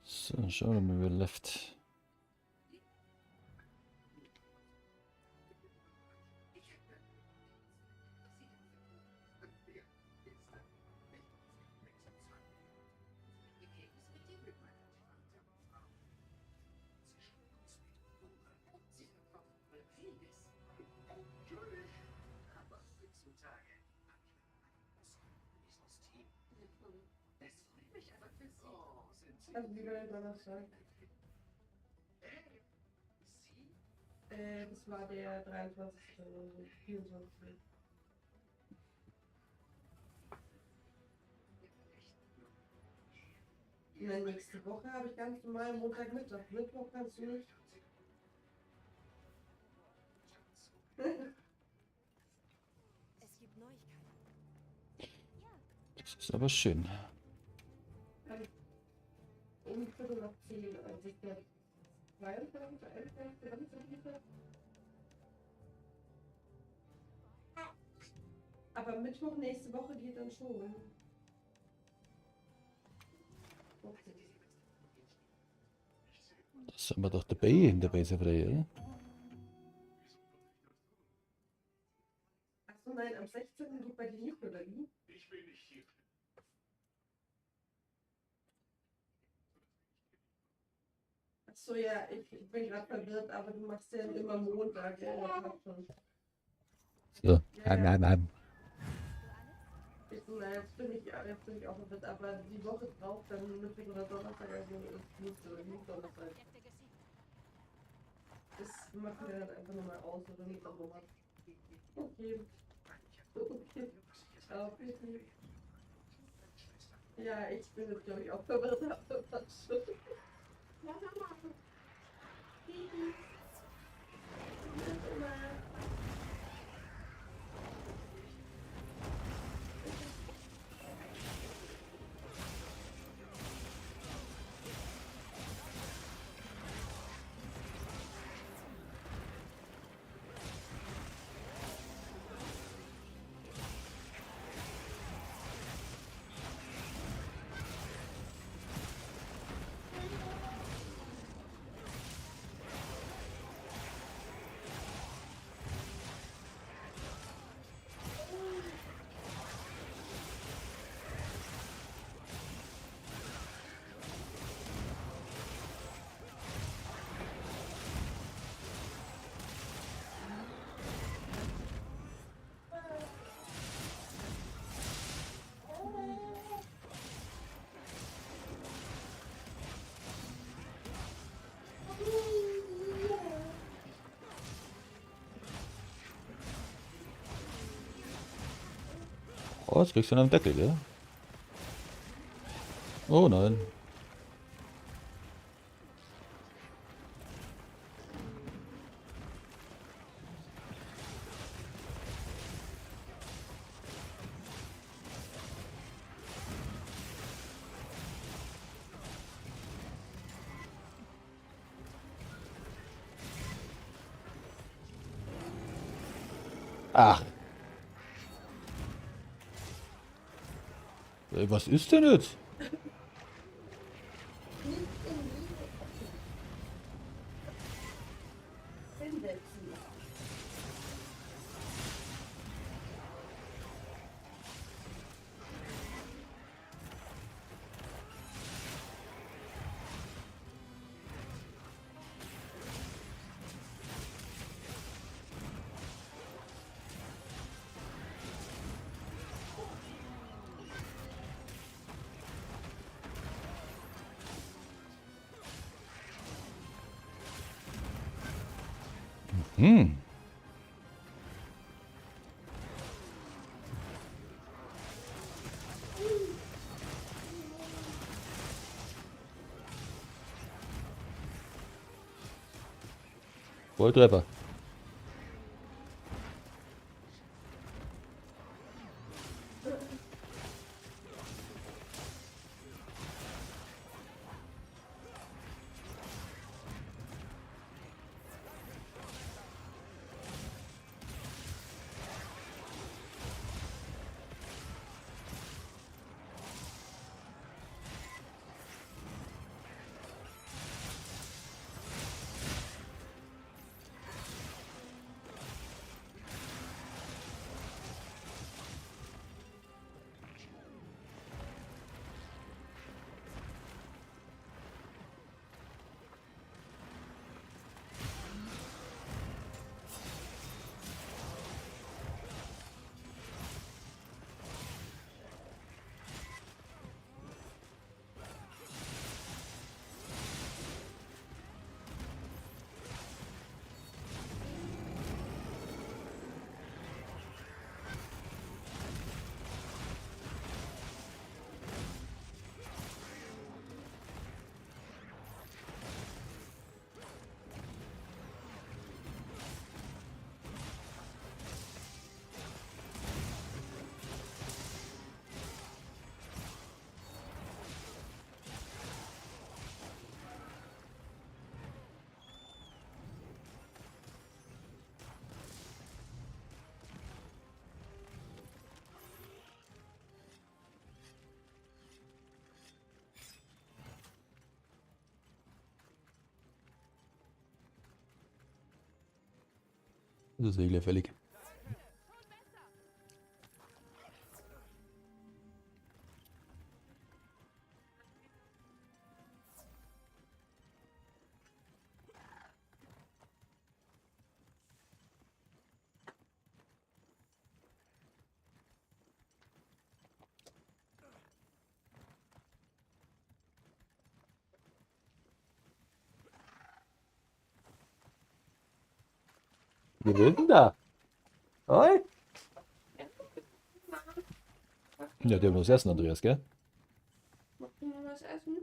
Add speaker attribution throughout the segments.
Speaker 1: So, schauen wir mal, wer left.
Speaker 2: Also wie war der Donnerstag? Das war der 23. oder 24. Nein, nächste Woche habe ich ganz normal Montagmittag. Mittwoch kannst du nicht.
Speaker 3: Es gibt Neuigkeiten.
Speaker 1: Das ist aber schön.
Speaker 2: Um Viertel nach 10, also ich glaube 22, 21, 23. Aber Mittwoch nächste Woche geht dann schon. Okay.
Speaker 1: Das sind wir doch dabei so frei, oder?
Speaker 2: Achso, nein, am 16. geht bei dir nicht, oder wie? Achso, ja, ich bin gerade verwirrt, aber du machst ja immer Montag, ja, das passt schon.
Speaker 1: So,
Speaker 2: Ja, ja.
Speaker 1: nein.
Speaker 2: Jetzt bin ich auch verwirrt, aber die Woche drauf dann Mittwoch oder Donnerstag, also ist nicht Donnerstag. Das machen wir dann einfach nochmal aus oder nicht auch nochmal. Okay. Okay. Auf Wiedersehen. Ja, ich bin jetzt glaube ich auch verwirrt, aber was schon. Ja, Mama. Baby.
Speaker 1: Oh, jetzt kriegst du einen am Deckel, gell? Oh nein. Ach. Was ist denn jetzt?
Speaker 2: Hinsetzen.
Speaker 1: Hm. Volltreffer. Das ist Segler fällig. Wie will denn da? Oi? Ja, die haben noch das Essen, Andreas, gell?
Speaker 2: Macht ihr noch was essen?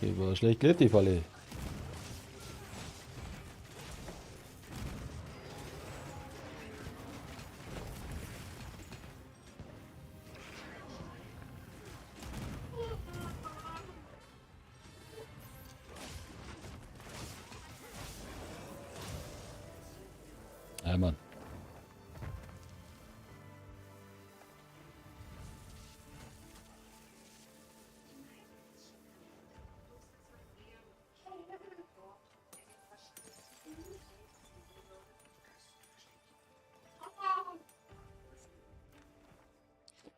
Speaker 1: Die war schlecht gelegt, die Falle. Ja, Mann.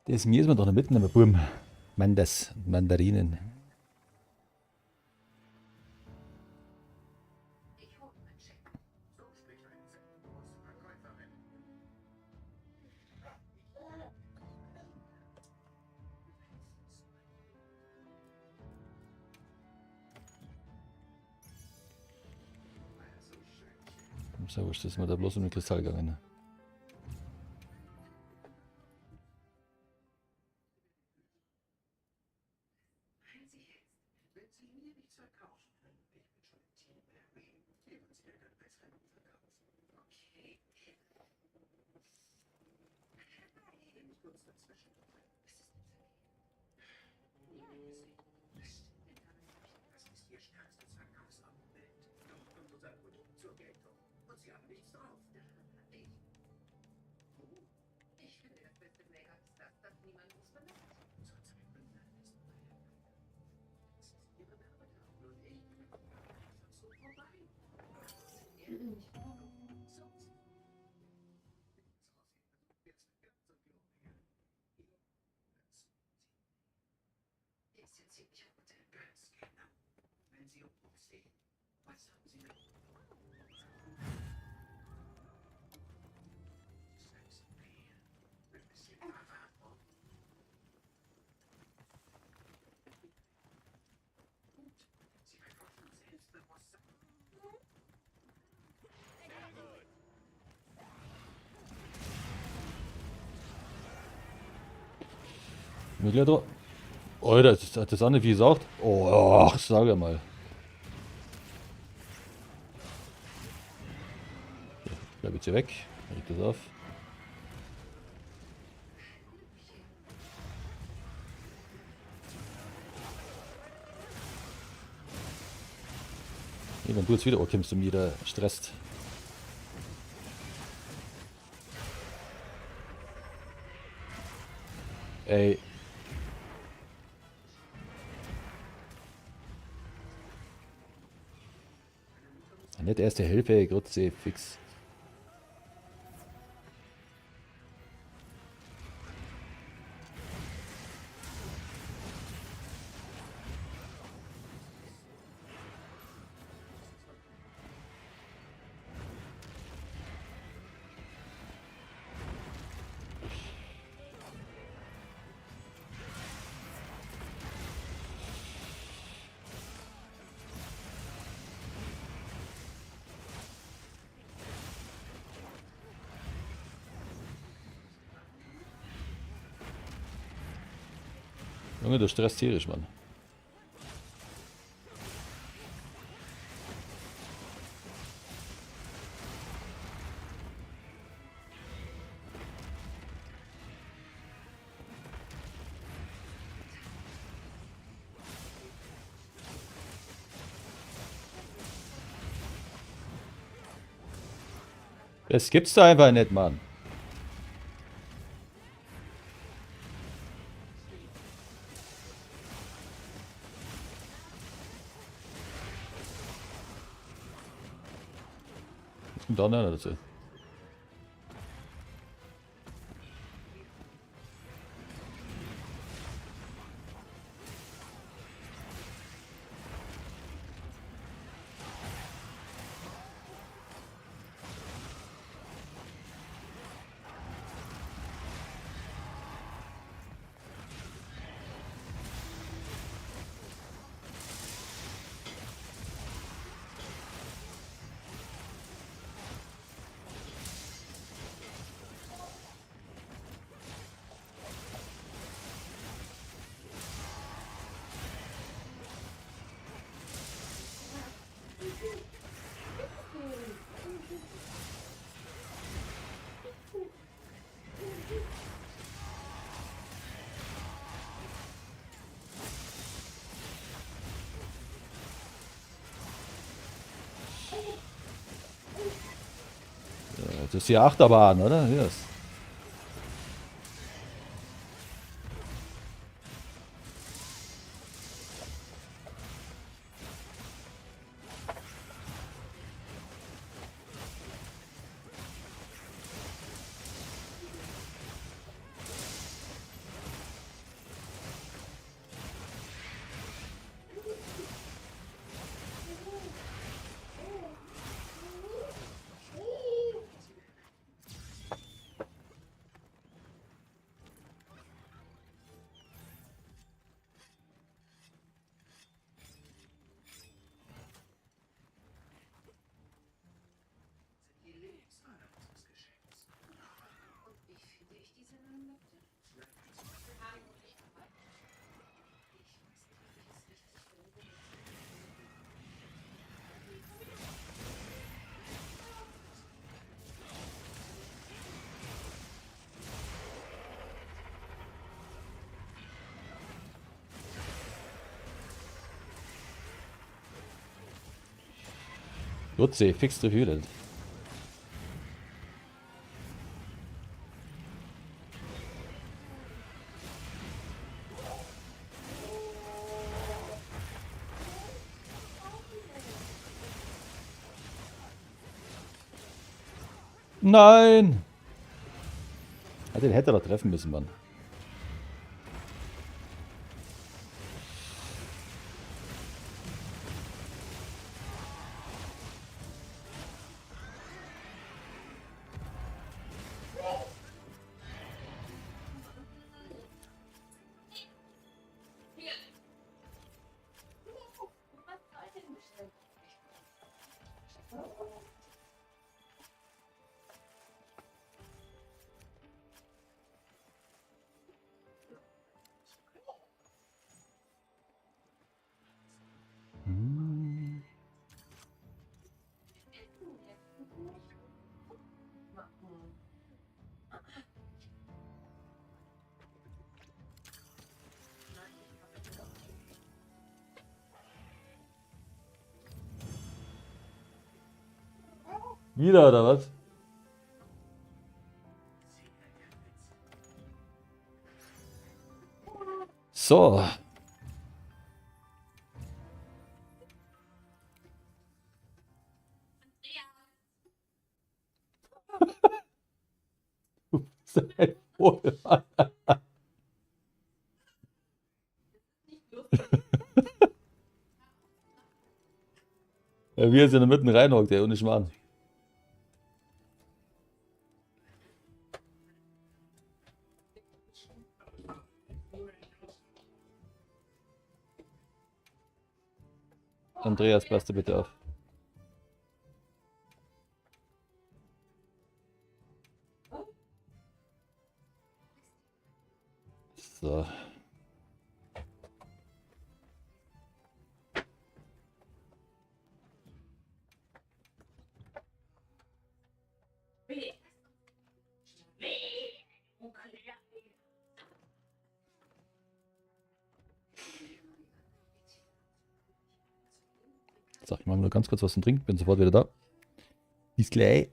Speaker 1: Das müssen wir doch noch mitnehmen, Buben. Mandarinen. So ist das mal da bloß um den Kristall gegangen. Mitglieder. Oh, das hat das auch nicht wie gesagt. Oh, ach, sage mal. Bleib jetzt hier weg. Leg das auf. Nee, wenn du jetzt wieder kommst und wieder stresst. Ey. Nicht erste Hilfe, Grütze, fix. Junge, du stresst tierisch, Mann. Das gibt's da einfach nicht, Mann. Was kommt da noch dazu? Das ist die Achterbahn, oder? Yes. Grütze, fix revealed. Nein! Ja, den hätte er doch treffen müssen, Mann. Wieder oder was? So. Sei wohl.
Speaker 2: Nicht lustig.
Speaker 1: Ja, wie er sich in der Mitte reinhockt, ey, und ich mal an. Andreas, passt du bitte auf. So. Sag ich mal nur ganz kurz was zum Trinken, bin sofort wieder da. Bis gleich.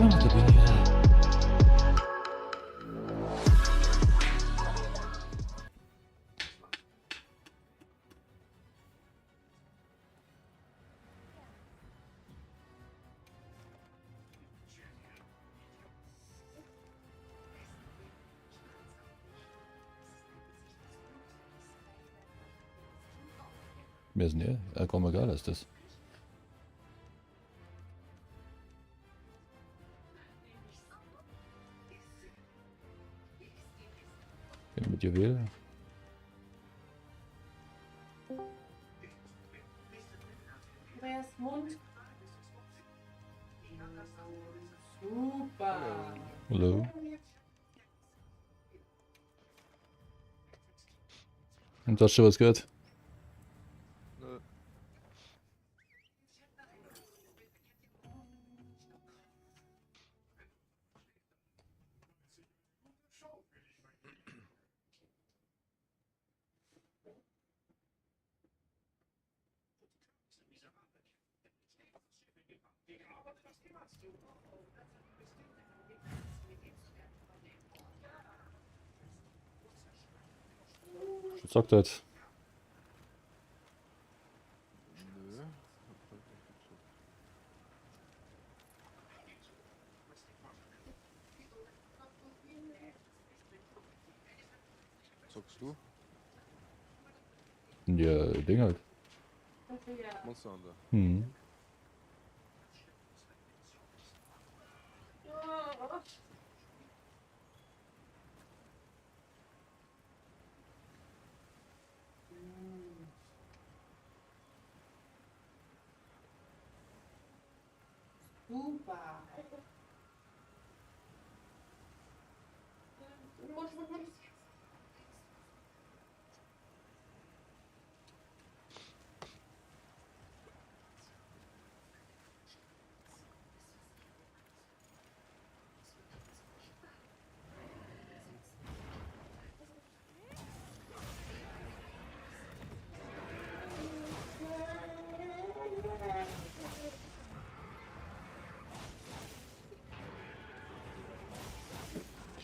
Speaker 1: Ja, da bin ich wieder. Mir ist ne, komm, egal ist das. Mit Juwel.
Speaker 2: Andreas Mund. Super.
Speaker 1: Hallo. Und hast du schon was gehört?
Speaker 4: Nö.
Speaker 1: Was sagt er jetzt?
Speaker 4: Nö. Zockst du?
Speaker 1: Ja, Ding halt.
Speaker 2: Ja.
Speaker 4: Monster Hunter.
Speaker 1: Hm.
Speaker 2: Oh. Super.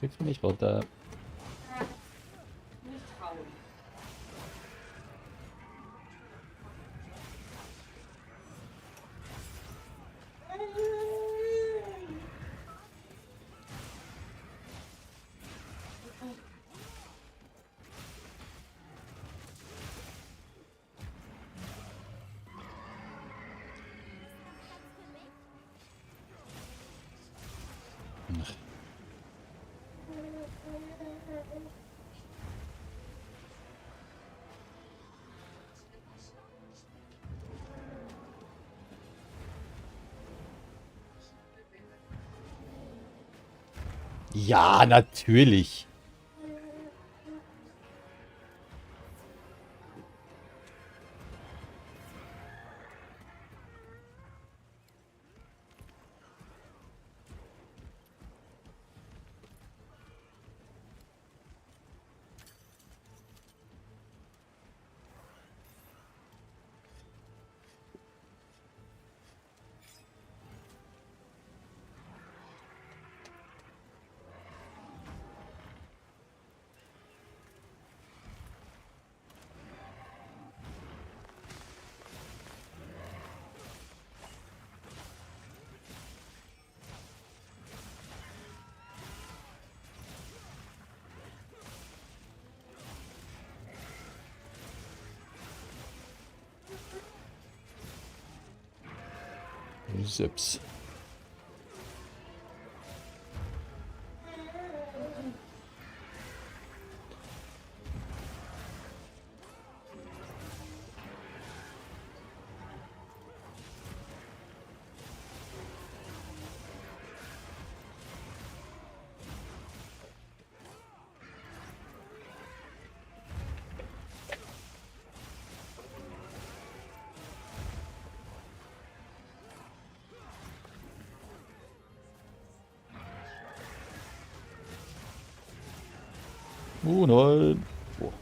Speaker 1: kriegst du nicht runter.
Speaker 2: Nicht trauen.
Speaker 1: Ja, natürlich. Sips. Nein. Oh.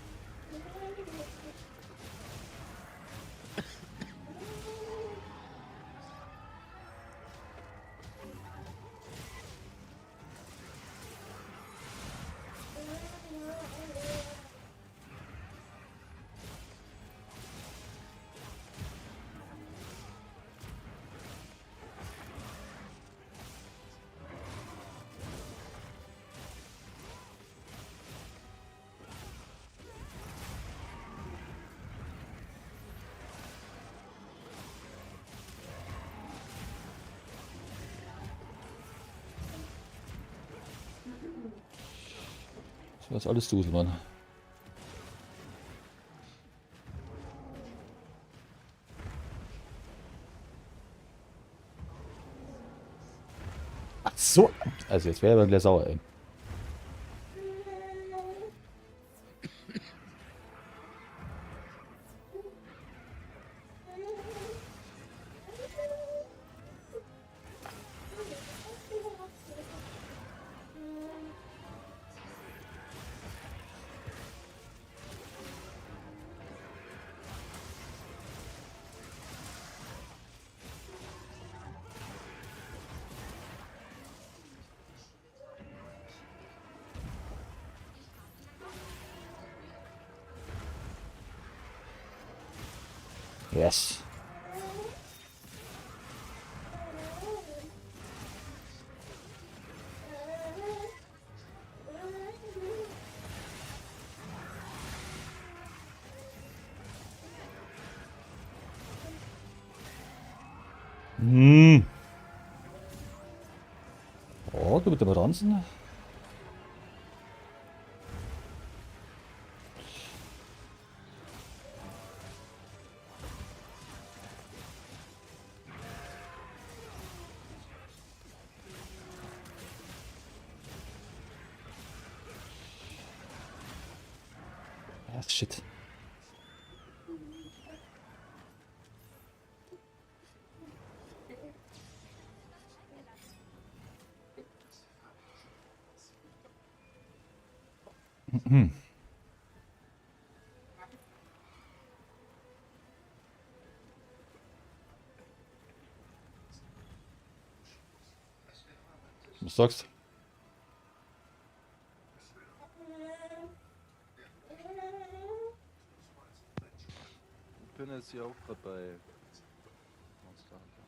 Speaker 1: Das ist alles Duselmann. Ach so. Also jetzt wäre er gleich sauer, ey. Yes. Hm. Oh, du mit dem Ranzen. Ah, shit. Was sagst du?
Speaker 4: ist hier auch gerade bei Monster Hunter.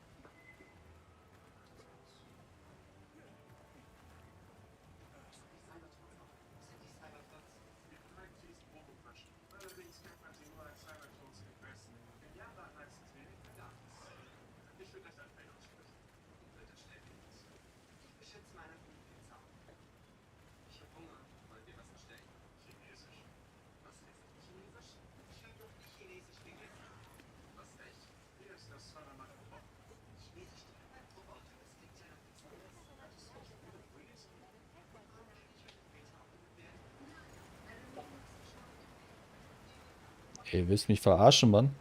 Speaker 1: Ey, willst du mich verarschen, Mann?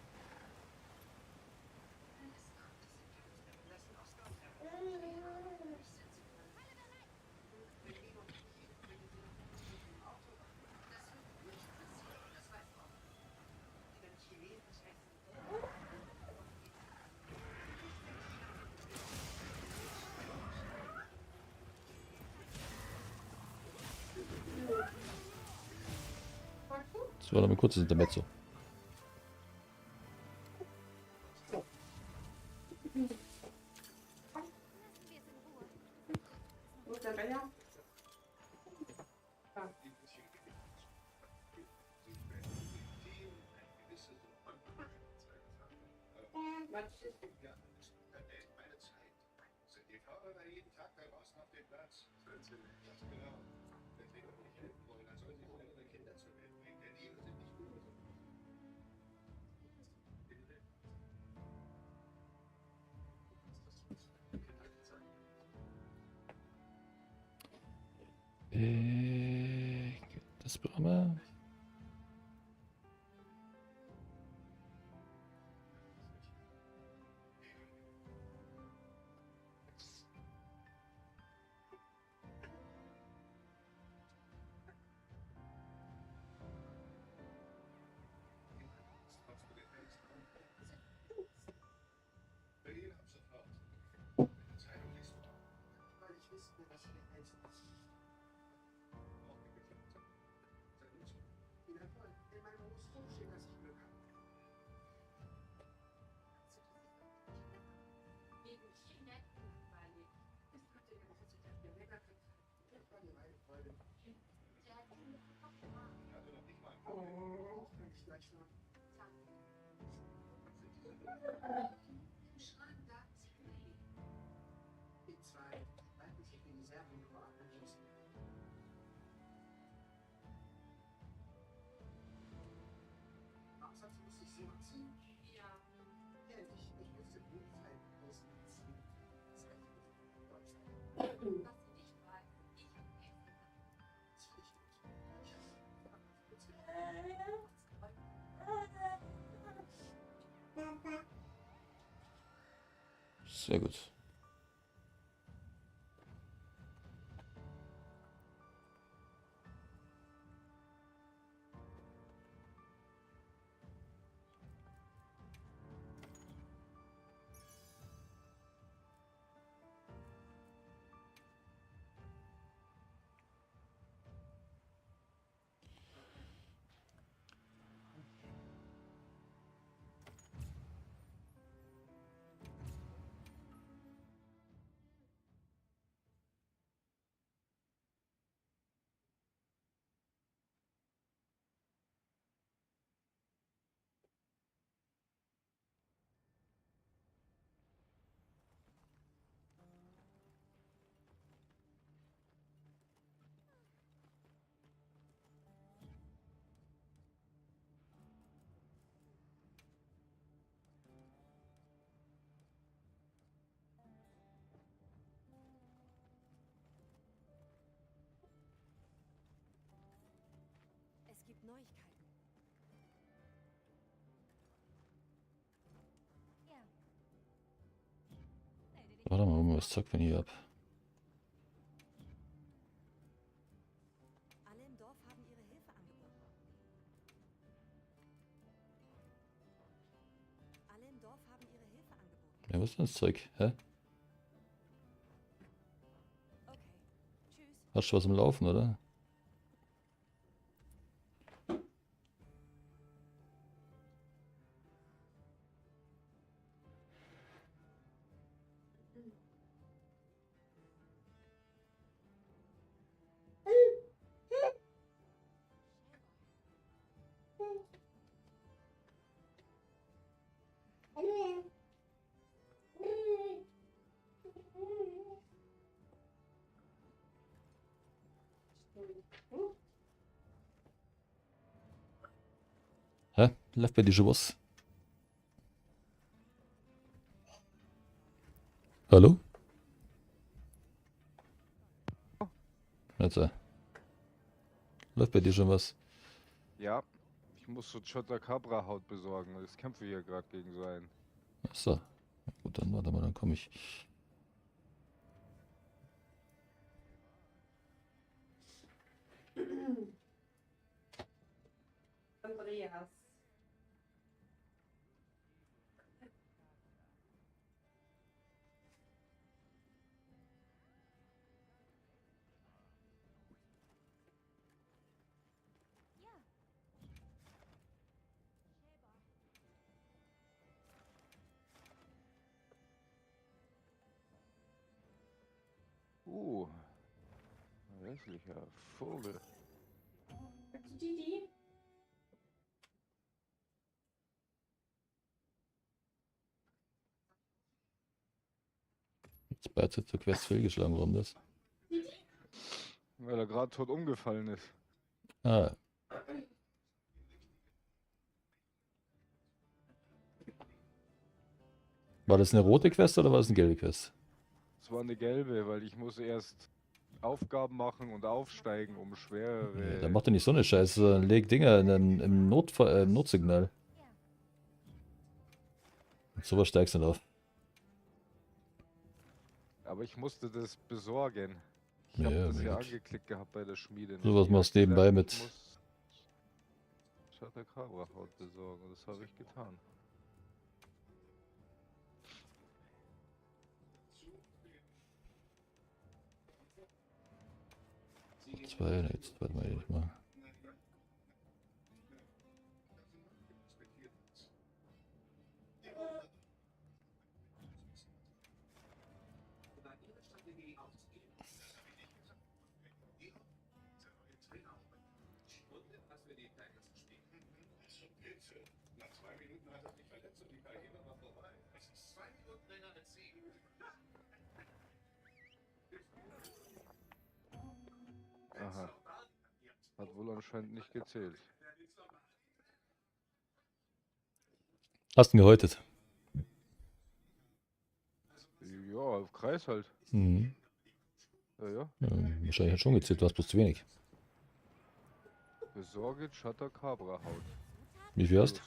Speaker 1: Das war doch ein kurzes Intermezzo.
Speaker 2: Wo ist der Becher? Ah. Was?
Speaker 1: Das Bäume. Sehr gut.
Speaker 3: Es gibt Neuigkeiten. Ja.
Speaker 1: Warte mal, was zackt man hier ab?
Speaker 3: Alle im Dorf haben ihre Hilfe angeboten. Alle im Dorf haben ihre Hilfe angeboten.
Speaker 1: Ja, was ist denn das Zeug? Hä?
Speaker 3: Okay. Tschüss.
Speaker 1: Hast du was im Laufen, oder? Läuft bei dir schon was? Hallo? Jetzt, läuft bei dir schon was?
Speaker 4: Ja, ich muss so Chotacabra-Haut besorgen. Ich kämpfe hier gerade gegen so einen.
Speaker 1: Achso. Gut, dann warte mal, dann komme ich.
Speaker 2: Andreas.
Speaker 4: Ein hässlicher Vogel.
Speaker 2: Didi.
Speaker 1: Jetzt beide zur Quest fehlgeschlagen worden ist.
Speaker 4: Weil er gerade tot umgefallen ist.
Speaker 1: Ah. War das eine rote Quest oder war das eine gelbe Quest?
Speaker 4: Es war eine gelbe, weil ich muss erst Aufgaben machen und aufsteigen, um
Speaker 1: Ja,
Speaker 4: schwerere...
Speaker 1: dann macht er nicht so eine Scheiße. Leg Dinger im Notfall, Notsignal. Und sowas steigst du nicht auf.
Speaker 4: Aber ich musste das besorgen. Ich
Speaker 1: Ja,
Speaker 4: habe das
Speaker 1: mein
Speaker 4: ja
Speaker 1: Gott.
Speaker 4: angeklickt gehabt bei der Schmiede.
Speaker 1: Sowas
Speaker 4: Die
Speaker 1: machst
Speaker 4: hat
Speaker 1: du nebenbei
Speaker 4: gesagt,
Speaker 1: mit.
Speaker 4: ich muss Chotacabra-Haut besorgen. Das habe ich getan.
Speaker 1: Jetzt warte mal, ich mal.
Speaker 4: Aha. Hat wohl anscheinend nicht gezählt.
Speaker 1: Hast ihn gehäutet.
Speaker 4: Ja, auf Kreis halt.
Speaker 1: Mhm.
Speaker 4: Ja, ja.
Speaker 1: Ja, wahrscheinlich hat schon gezählt, du hast bloß zu wenig.
Speaker 4: Besorge Chotacabra-Haut.
Speaker 1: Wie viel hast?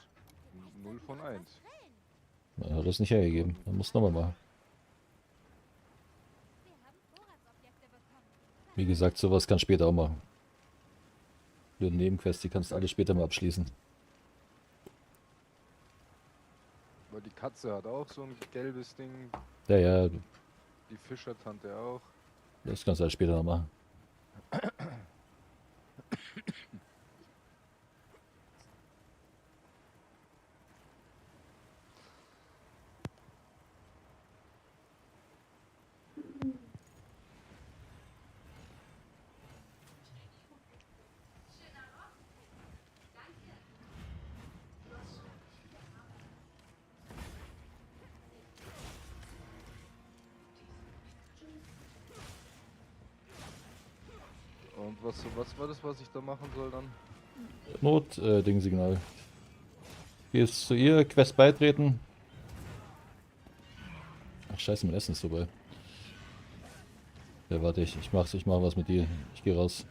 Speaker 4: 0 von 1.
Speaker 1: du? Hat das nicht hergegeben. Dann musst du nochmal machen.
Speaker 3: Wir haben Vorratsobjekte bekommen.
Speaker 1: Wie gesagt, sowas kannst du später auch machen. Nur Nebenquests, die kannst du alle später mal abschließen.
Speaker 4: Weil die Katze hat auch so ein gelbes Ding.
Speaker 1: Ja, ja,
Speaker 4: Die Fischertante auch.
Speaker 1: das kannst du halt später noch machen.
Speaker 4: Und was war das, was ich da machen soll dann?
Speaker 1: Dingsignal. Gehst zu ihr, Quest beitreten. Ach scheiße, mein Essen ist vorbei. Ja, warte, ich mach was mit dir. Ich geh raus.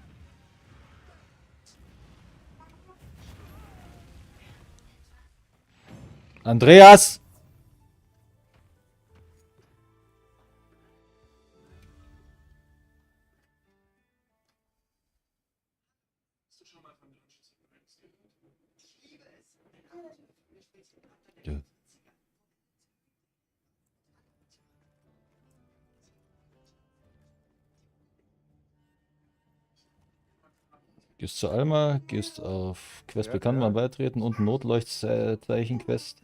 Speaker 1: Andreas! Ja. Gehst zu Alma, gehst auf Quest
Speaker 4: Ja,
Speaker 1: bekannt
Speaker 4: ja.
Speaker 1: mal beitreten und Notleuchtzeichen Quest.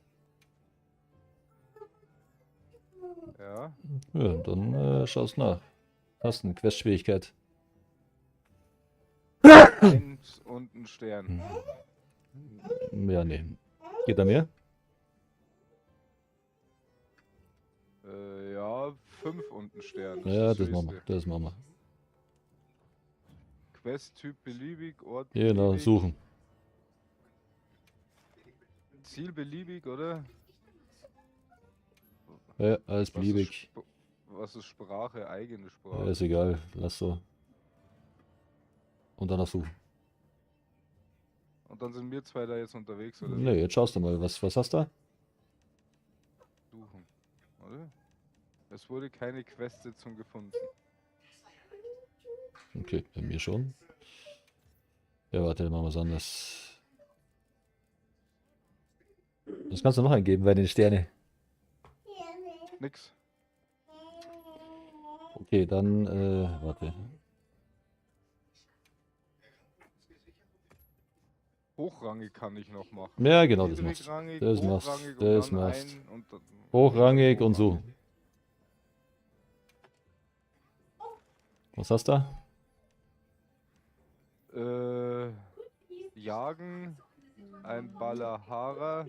Speaker 4: Ja.
Speaker 1: Ja, dann schaust nach. Hast eine Quest-Schwierigkeit.
Speaker 4: 1 und ein Stern.
Speaker 1: Ja, nee. Geht da mehr?
Speaker 4: Ja, 5 und ein Stern.
Speaker 1: Ja,
Speaker 4: ist
Speaker 1: das machen wir.
Speaker 4: höchste.
Speaker 1: Das machen wir.
Speaker 4: Quest-Typ beliebig, Ort
Speaker 1: Genau,
Speaker 4: beliebig.
Speaker 1: suchen.
Speaker 4: Ziel beliebig, oder?
Speaker 1: Ja, alles
Speaker 4: Was ist,
Speaker 1: beliebig.
Speaker 4: was ist Sprache? Eigene
Speaker 1: Ja,
Speaker 4: Sprache.
Speaker 1: ist egal, lass so. Und dann noch suchen.
Speaker 4: Und dann sind wir zwei da jetzt unterwegs, oder?
Speaker 1: Ne, jetzt schaust du mal, was hast du?
Speaker 4: Suchen, oder? Es wurde keine Questsitzung gefunden.
Speaker 1: Okay, bei mir schon. Ja, warte, dann machen wir es anders. Was kannst du noch eingeben bei den Sterne?
Speaker 4: Nix.
Speaker 1: Okay, dann, warte.
Speaker 4: Hochrangig kann ich noch machen.
Speaker 1: Ja, genau, das machst du.
Speaker 4: Niedrigrangig,
Speaker 1: Das machst
Speaker 4: hochrangig
Speaker 1: du.
Speaker 4: und
Speaker 1: Das
Speaker 4: dann
Speaker 1: machst
Speaker 4: ein und dann
Speaker 1: Hochrangig
Speaker 4: dann
Speaker 1: und so. Was hast du da?
Speaker 4: Jagen, ein Balahara,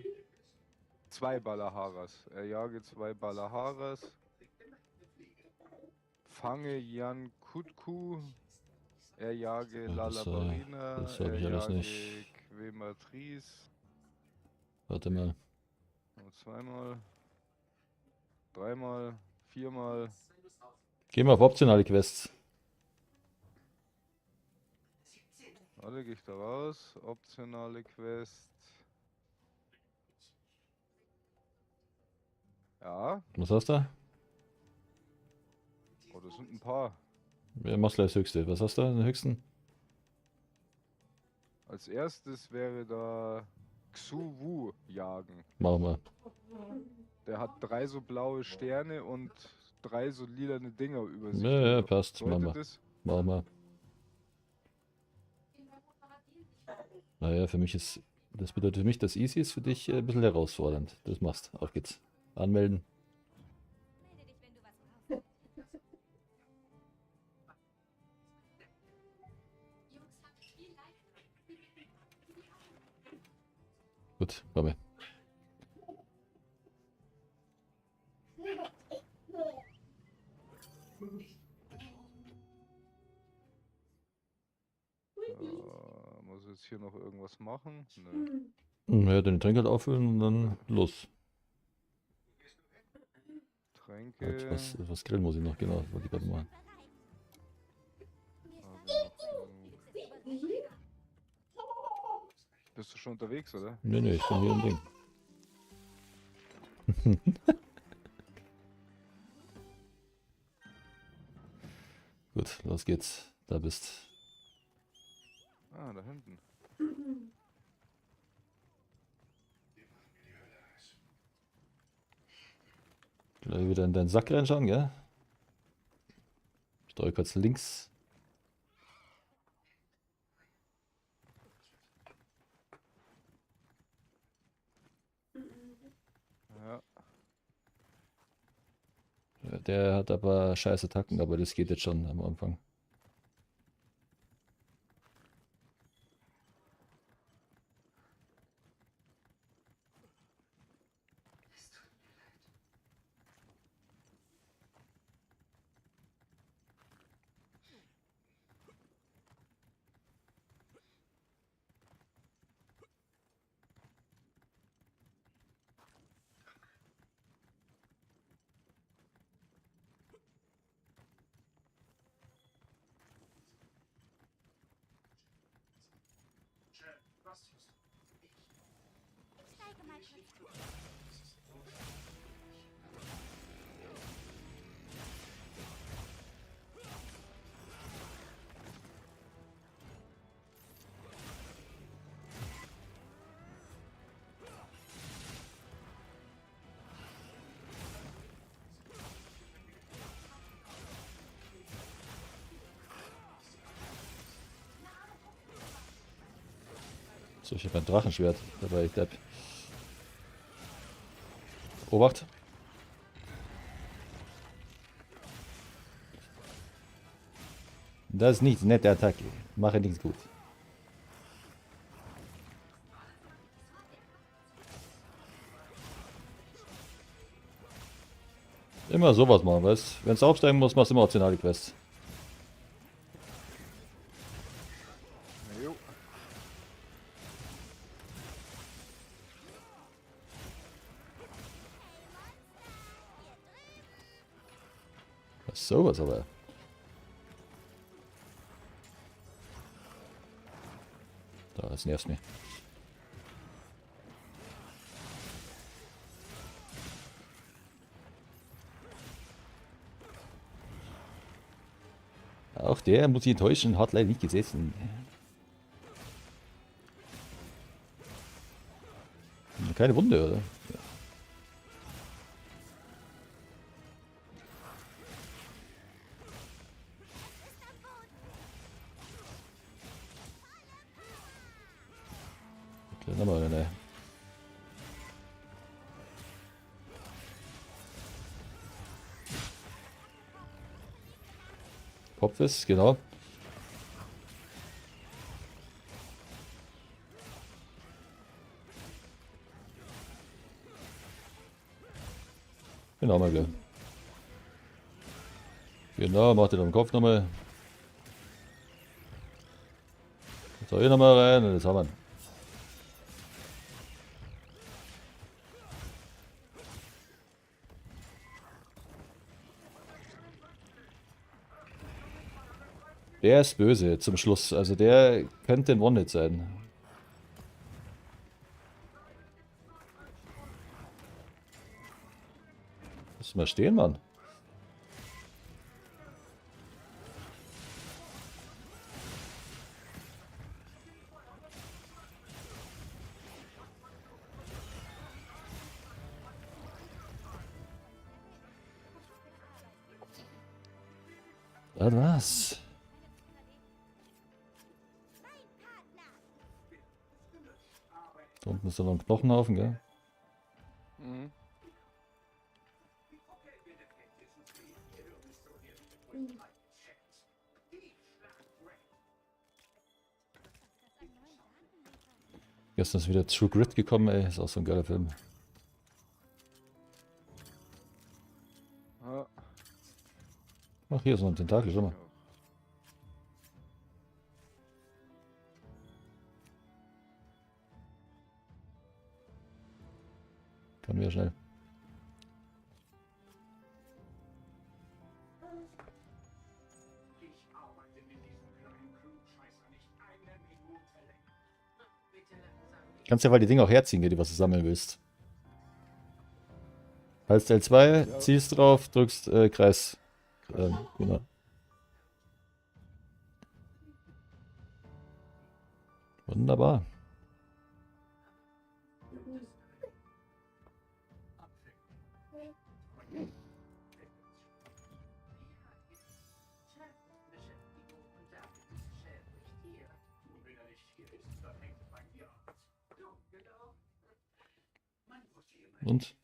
Speaker 4: zwei Balaharas. Er jage zwei Balaharas. Fange Jan Kutku. Er jage
Speaker 1: Ja,
Speaker 4: Lalabarina.
Speaker 1: das hab
Speaker 4: Er
Speaker 1: ich alles
Speaker 4: jage
Speaker 1: nicht.
Speaker 4: Quematrice.
Speaker 1: Warte mal.
Speaker 4: Und zweimal. Dreimal. Viermal.
Speaker 1: Geh mal auf optionale Quests.
Speaker 4: Warte, gehe ich da raus. Optionale Quest. Ja.
Speaker 1: Was hast du?
Speaker 4: Oh, das sind ein paar.
Speaker 1: Ja, machst gleich das höchste. Was hast du, den höchsten?
Speaker 4: Als erstes wäre da Xuwu jagen.
Speaker 1: Machen wir.
Speaker 4: Der hat 3 so blaue Sterne und 3 so lilane Dinger über sich
Speaker 1: Ja, ja,
Speaker 4: drüber.
Speaker 1: passt. Machen
Speaker 4: Bedeutet
Speaker 1: wir.
Speaker 4: das?
Speaker 1: Machen wir. Naja, für mich ist, das bedeutet für mich, dass easy ist für dich ein bisschen herausfordernd. Das machst. Auf geht's. Anmelden.
Speaker 3: Melde dich, wenn du was brauchst.
Speaker 1: Gut, komm her.
Speaker 4: Muss jetzt hier noch irgendwas machen? Nö.
Speaker 1: Ja, den Trink halt auffüllen und dann los.
Speaker 4: Tränke.
Speaker 1: Halt, was grillen muss ich noch? Genau, wollte ich gerade machen.
Speaker 4: Bist du schon unterwegs, oder?
Speaker 1: Nee, nee, ich bin hier im Ding. Gut, los geht's. Da bist.
Speaker 4: Ah, da hinten.
Speaker 1: Gleich wieder in deinen Sack reinschauen, gell? Steuer kurz links.
Speaker 4: Ja.
Speaker 1: Ja, der hat aber scheiß Attacken, aber das geht jetzt schon am Anfang.
Speaker 3: Ich steige mal kurz.
Speaker 1: So, ich habe ein Drachenschwert dabei, ich Depp. Obacht. Das ist nichts, nette Attacke. Mache nichts gut. Immer sowas machen, weißt du? Wenn es aufsteigen muss, machst du immer optionale Quests.
Speaker 4: Jo.
Speaker 1: Sowas aber. Das nervt mich. Auch der muss ich enttäuschen, hat leider nicht gesessen. Keine Wunde, oder? Ja. Dann haben wir eine. Kopf ist, genau. Genau, mal gleich. Genau, macht ihr den Kopf nochmal. So, hier nochmal rein und das haben wir. Der ist böse zum Schluss. Also der könnte ein One-Hit sein. Lass mal stehen, Mann. Das war's. Da unten ist noch ein Knochenhaufen, gell?
Speaker 4: Mhm. Gestern ist wieder True Grit gekommen, ey. Ist auch so ein geiler Film.
Speaker 5: Ja,
Speaker 1: Ach, hier ist noch ein Tentakel, schau mal. Kann mir schnell. Kannst ja mal die Dinge auch herziehen, die was du sammeln willst. Haltst L2,
Speaker 5: Ja.
Speaker 1: ziehst drauf, drückst Kreis. Genau. Wunderbar. Und?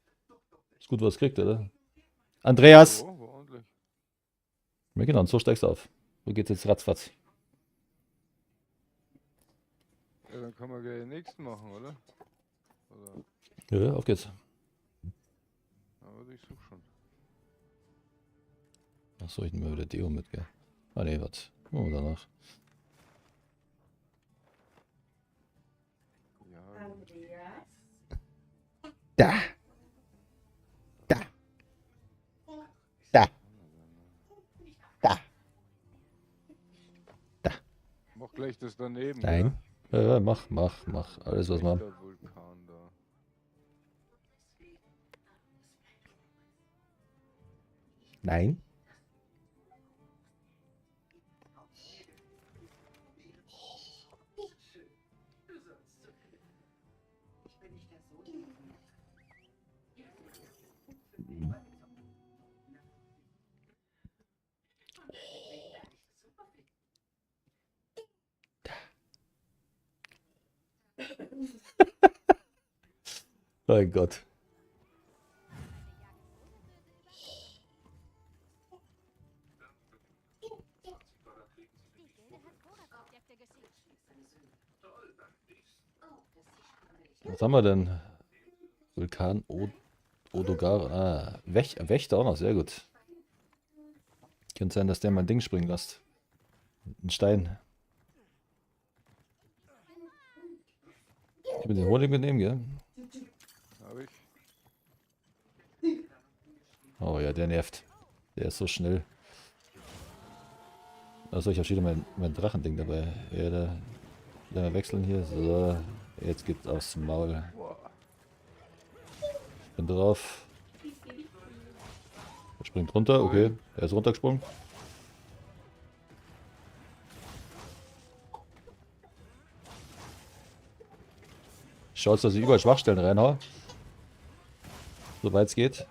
Speaker 1: Ist gut, was kriegt, oder? Andreas!
Speaker 5: oh, war ordentlich.
Speaker 1: Ja, genau, und so steigst du auf. So geht's jetzt ratzfatz.
Speaker 5: Ja, dann kann man gleich den nächsten machen, oder? Oder?
Speaker 1: Ja, auf geht's.
Speaker 5: Aber ich such schon.
Speaker 1: Achso, ich nehme mal wieder Deo mit, gell? Ah ne, warte. Machen wir danach.
Speaker 5: Ja,
Speaker 2: Andreas.
Speaker 1: Da! Da! Da! Da!
Speaker 5: mach gleich das daneben.
Speaker 1: Nein. Mach. Alles, was man.
Speaker 5: Der Vulkan da.
Speaker 1: Nein. Mein Gott.
Speaker 3: Die Gilde hat Kodak-Objekte geschickt.
Speaker 1: Was haben wir denn? Vulkan Odogar. Ah, Wächter auch noch, sehr gut. Könnte sein, dass der mein Ding springen lässt. Ein Stein. Ich will den Honig mitnehmen, gell?
Speaker 5: Hab ich.
Speaker 1: Oh ja, der nervt. Der ist so schnell. Achso, ich habe schon wieder mein Drachending dabei. Ja, da wechseln hier. So, jetzt geht's aufs Maul.
Speaker 4: Boah.
Speaker 1: Bin drauf. Er springt runter, okay. Er ist runtergesprungen. Schaut, dass ich überall Schwachstellen reinhaue. Soweit es geht.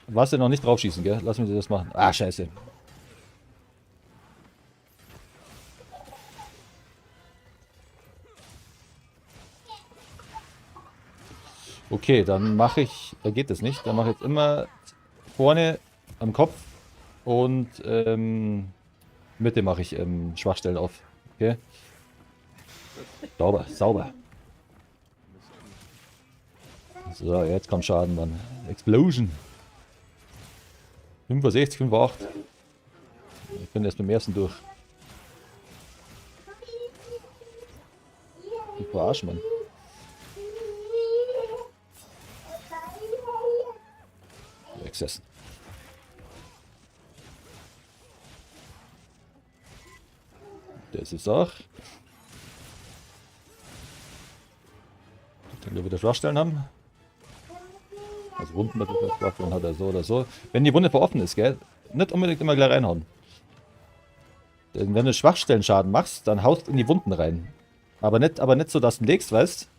Speaker 1: Was denn noch nicht draufschießen, gell? Lass mich das machen. Ah, scheiße. Okay, dann mache ich, da geht es nicht, dann mache ich jetzt immer vorne am Kopf und Mitte mache ich Schwachstellen auf. Okay? Sauber, sauber. So, jetzt kommt Schaden, Mann. Explosion. 65, 5,8. Ich bin erst beim ersten durch. Ich verarsch, Mann. Wegsessen. Das ist auch. Dann wir wieder Schwachstellen haben. Also Wunden mit Schwachstellen hat er so oder so. Wenn die Wunde offen ist, gell? Nicht unbedingt immer gleich reinhauen. Denn wenn du Schwachstellen-Schaden machst, dann haust in die Wunden rein. Aber nicht so, dass du legst, weißt?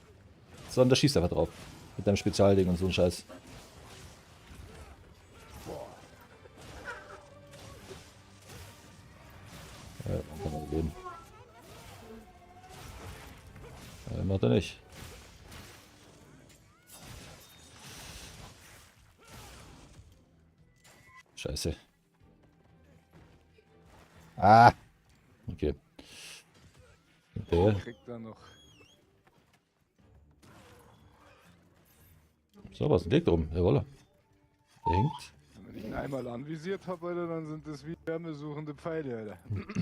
Speaker 1: Sondern da schießt einfach drauf. Mit deinem Spezialding und so ein Scheiß. Ja, dann kann man gehen. Macht er nicht. Scheiße. Ah! Okay. Der.
Speaker 4: Kriegt er noch.
Speaker 1: So, was liegt oben? Jawohl. Der hängt.
Speaker 4: Wenn ich ihn einmal anvisiert habe, Alter, dann sind das wie wärmesuchende Pfeile, Alter.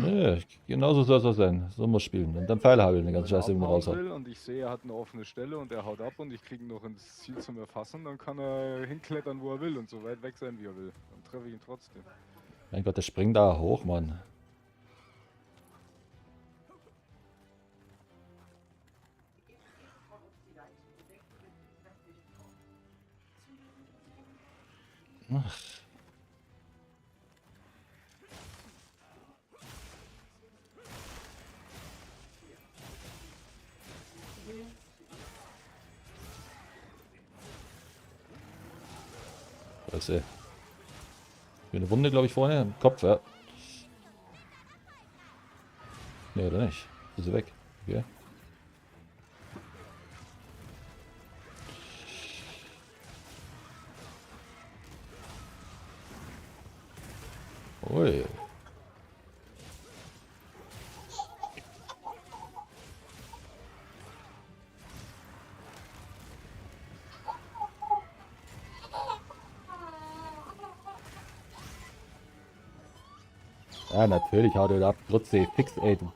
Speaker 1: Ja, genauso soll es auch sein. So muss spielen. Und dann Pfeile hageln, die ganze
Speaker 4: Wenn er
Speaker 1: Scheiße immer
Speaker 4: abhauen
Speaker 1: raushauen.
Speaker 4: will und ich sehe, er hat eine offene Stelle und er haut ab und ich kriege ihn noch ins Ziel zum Erfassen, dann kann er hinklettern, wo er will und so weit weg sein, wie er will. Dann treffe ich ihn trotzdem.
Speaker 1: Mein Gott, der springt da hoch, Mann. Ach. Scheiße. Eine Wunde, glaube ich, vorne im Kopf, ja. Ne, oder nicht? Ist sie weg. Okay. Ui. Ja, natürlich haut er da ab. Grütze, fix, ey. Du.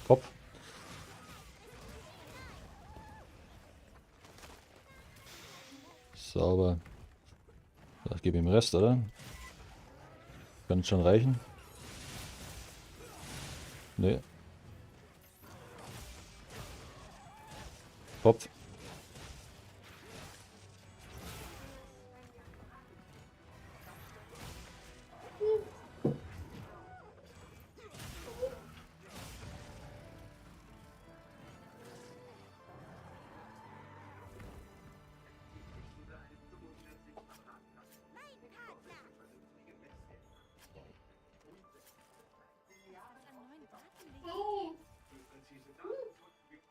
Speaker 1: Kopf. Sauber. Ich gebe ihm Rest, oder? Kann schon reichen. Nee. Kopf.
Speaker 3: An neuen Daten liegt.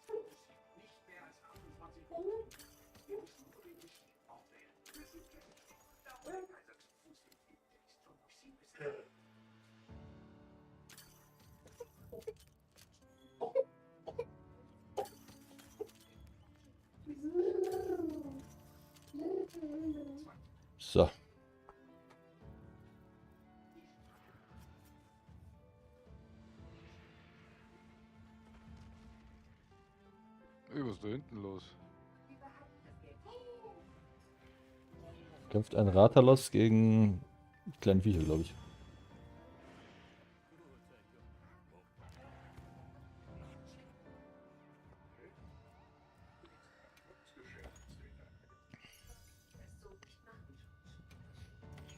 Speaker 1: So.
Speaker 5: was ist da hinten los?
Speaker 1: Kämpft ein Rathalos gegen kleine Viecher, glaube ich.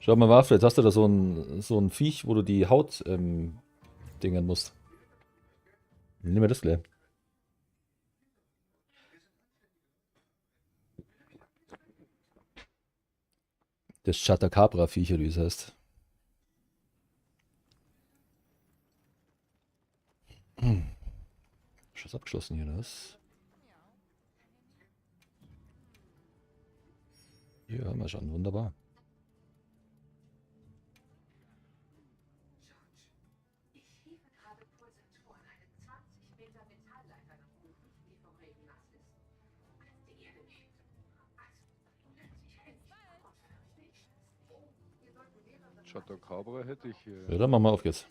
Speaker 1: Schau mal, Waffe, jetzt hast du da so ein Viech, wo du die Haut dingern musst. Nimm mir das gleich. Das Chatacabra-Viech, oder wie es heißt. Schuss abgeschlossen hier, das. Ja, mal schauen, wunderbar.
Speaker 5: Chatacabra hätte ich hier.
Speaker 1: Ja, dann machen wir auf geht's.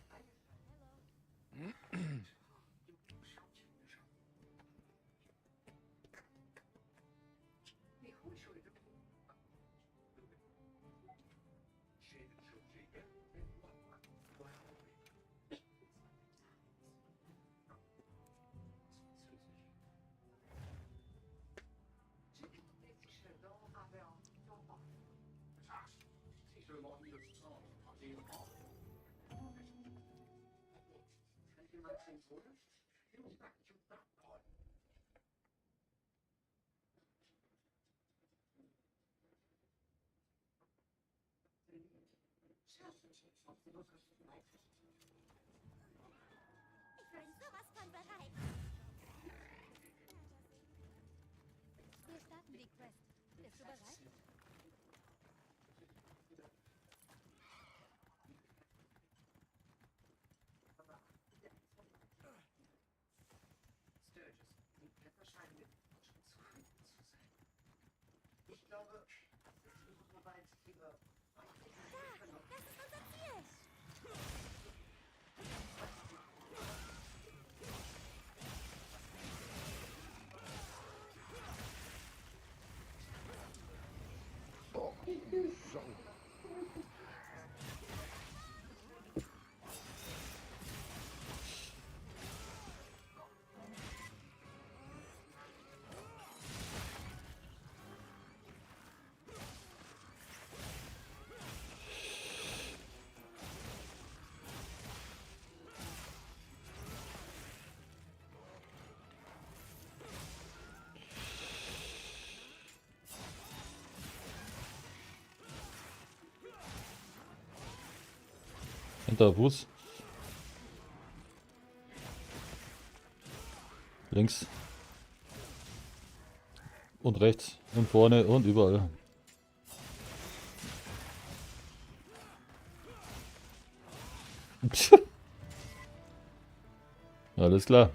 Speaker 3: Ich bin sowas von bereit. Wir starten die Quest. Bist du bereit? Das ist unser Ziel. Hinter Fuß. Links. Und rechts. Und vorne und überall. Alles klar.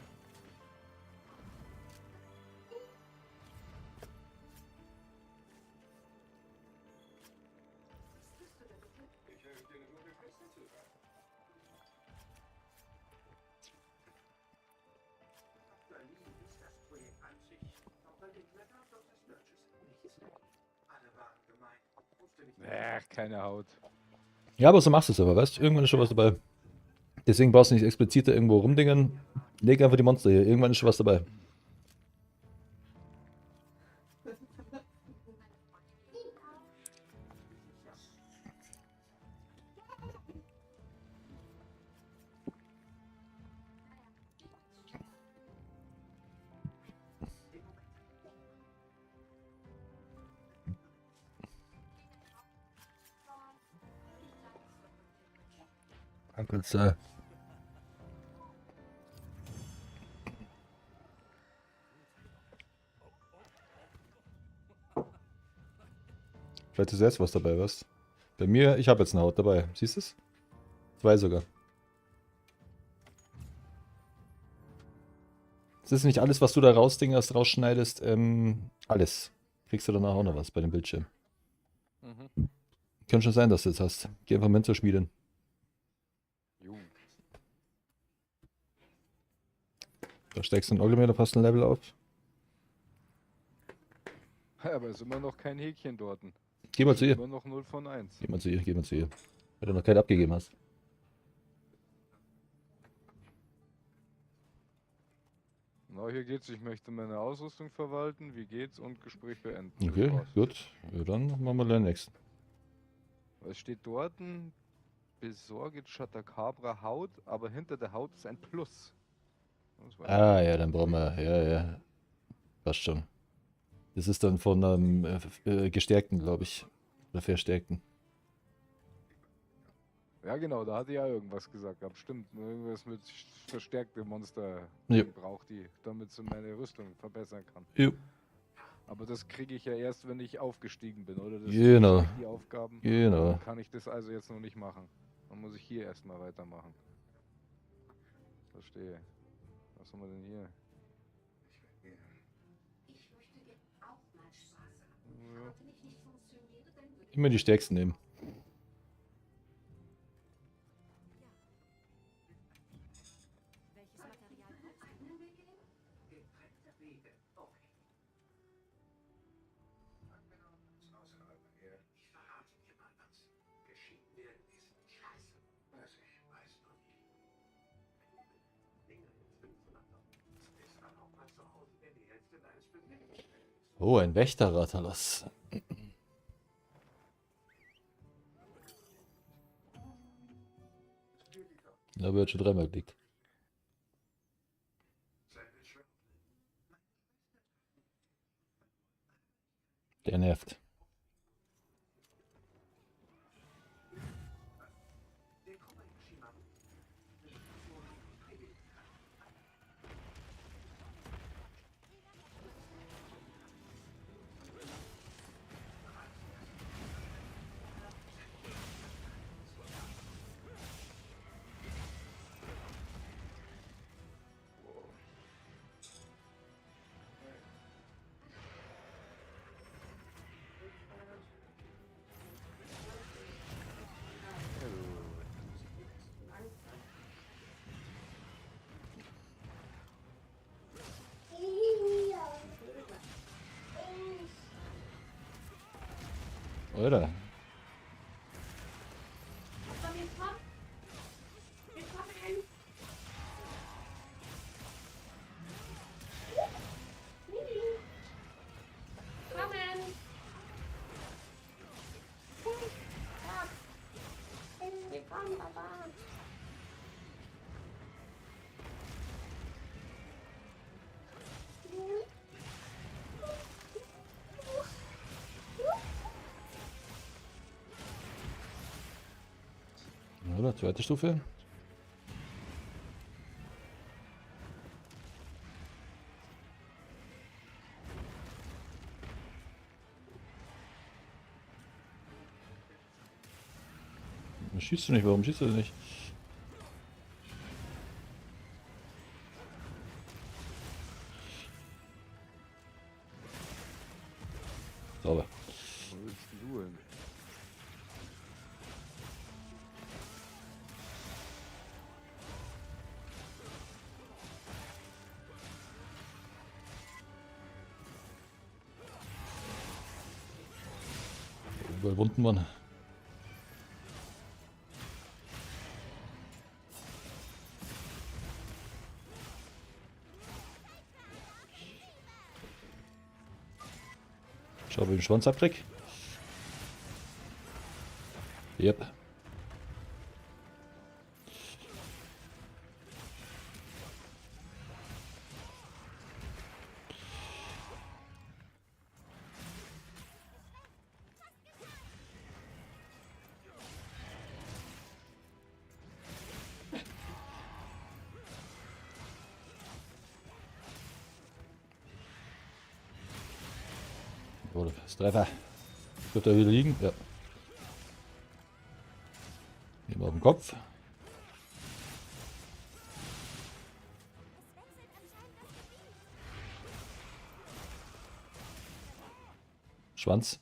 Speaker 5: Keine Haut.
Speaker 1: Ja, aber so machst du es aber, weißt du? Irgendwann ist schon was dabei. Deswegen brauchst du nicht explizit da irgendwo rumdingen. Leg einfach die Monster hier. Irgendwann ist schon was dabei. Polizei. Vielleicht ist jetzt was dabei, was? Bei mir, ich habe jetzt eine Haut dabei. Siehst du es? 2 sogar. Das ist nicht alles, was du da rausdingerst, rausschneidest, alles. Kriegst du danach auch noch was bei dem Bildschirm.
Speaker 5: Mhm.
Speaker 1: Kann schon sein, dass du jetzt hast. Geh einfach mit zur Schmiedin.
Speaker 5: Jo.
Speaker 1: Da steigst du einen Oglimeter, passt ein Level auf.
Speaker 5: Aber es ist immer noch kein Häkchen dort.
Speaker 1: Geh mal zu ihr.
Speaker 5: Immer noch 0 von 1.
Speaker 1: Geh mal zu ihr, geh mal zu ihr. Weil du noch keinen abgegeben hast.
Speaker 5: Na, hier geht's. Ich möchte meine Ausrüstung verwalten. Wie geht's? Und Gespräch beenden. Das
Speaker 1: Okay,
Speaker 5: war's.
Speaker 1: gut. Ja, dann machen wir den nächsten.
Speaker 5: Es steht dort, besorge Chatacabra Haut, aber hinter der Haut ist ein Plus. Das weiß
Speaker 1: Ah, ja, dann brauchen wir. Ja, ja. Passt schon. Das ist dann von einem Gestärkten, glaube ich. Oder Verstärkten.
Speaker 5: Ja, genau, da hatte ja irgendwas gesagt gehabt. Stimmt, irgendwas mit verstärkte Monster
Speaker 1: Ja.
Speaker 5: braucht die, damit sie meine Rüstung verbessern kann.
Speaker 1: Jo.
Speaker 5: Aber das kriege ich ja erst, wenn ich aufgestiegen bin, oder? Das
Speaker 1: Genau.
Speaker 5: sind die Aufgaben.
Speaker 1: Genau.
Speaker 5: Dann kann ich das also jetzt noch nicht machen. Dann muss ich hier erstmal weitermachen. Verstehe. Was haben wir denn hier? Ja.
Speaker 1: Immer die stärksten nehmen.
Speaker 3: Welches Material brauchst du?
Speaker 1: Oh, ein Wächter-Rathalos. Da habe ich jetzt schon dreimal geklickt. Der nervt. Oder? Oder? Zweite Stufe. Schießt du nicht? Warum schießt du nicht? Sauber.
Speaker 5: Wo willst denn du hin?
Speaker 1: Überwunden man. Schau, wie den Schwanz abkrieg. Yep. Oder das Treffer. Wird er wieder liegen? Ja. Nehmen wir auf den Kopf. Schwanz.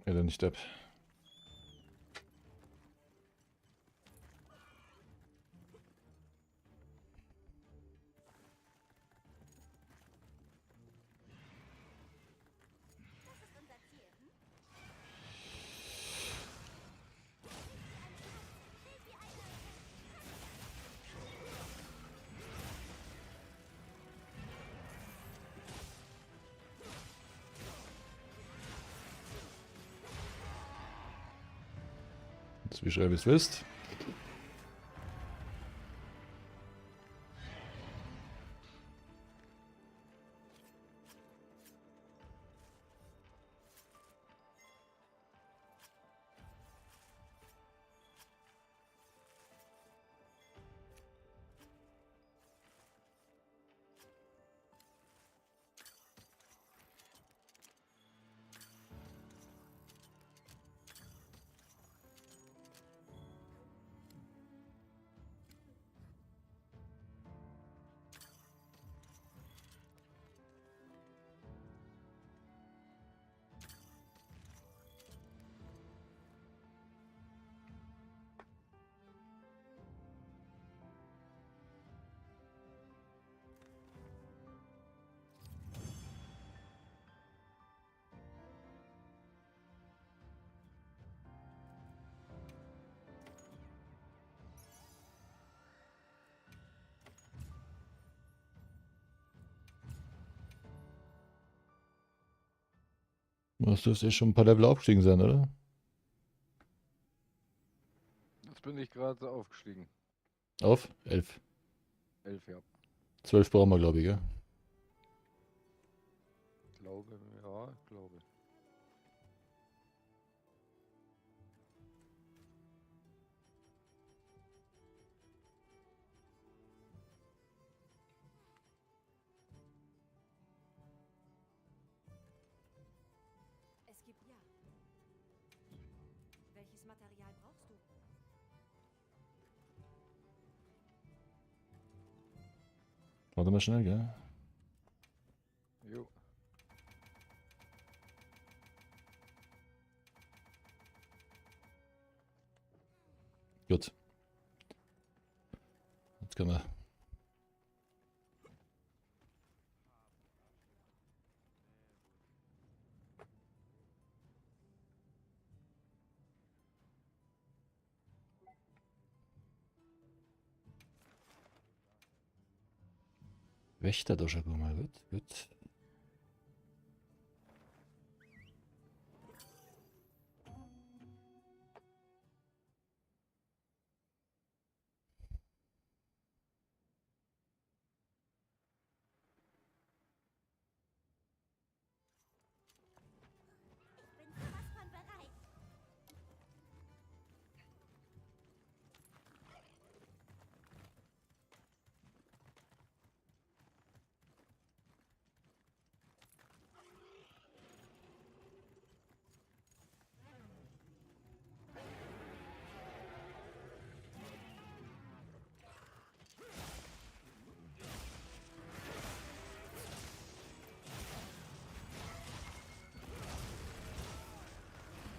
Speaker 1: Ja, dann nicht ab. Das ist wie schreibe, wie es wisst. Das dürfte eh schon ein paar Level aufgestiegen sein, oder?
Speaker 4: Jetzt bin ich gerade aufgestiegen.
Speaker 1: Auf? 11.
Speaker 4: 11, ja.
Speaker 1: 12 brauchen wir, glaube ich, gell?
Speaker 4: Glaube, ja, glaube.
Speaker 3: Es gibt ja. Welches Material brauchst du?
Speaker 1: Warte mal schnell, gell?
Speaker 4: Jo.
Speaker 1: Gut. Jetzt können wir. Wächter mal gut, gut.
Speaker 3: Bin sowas von bereit.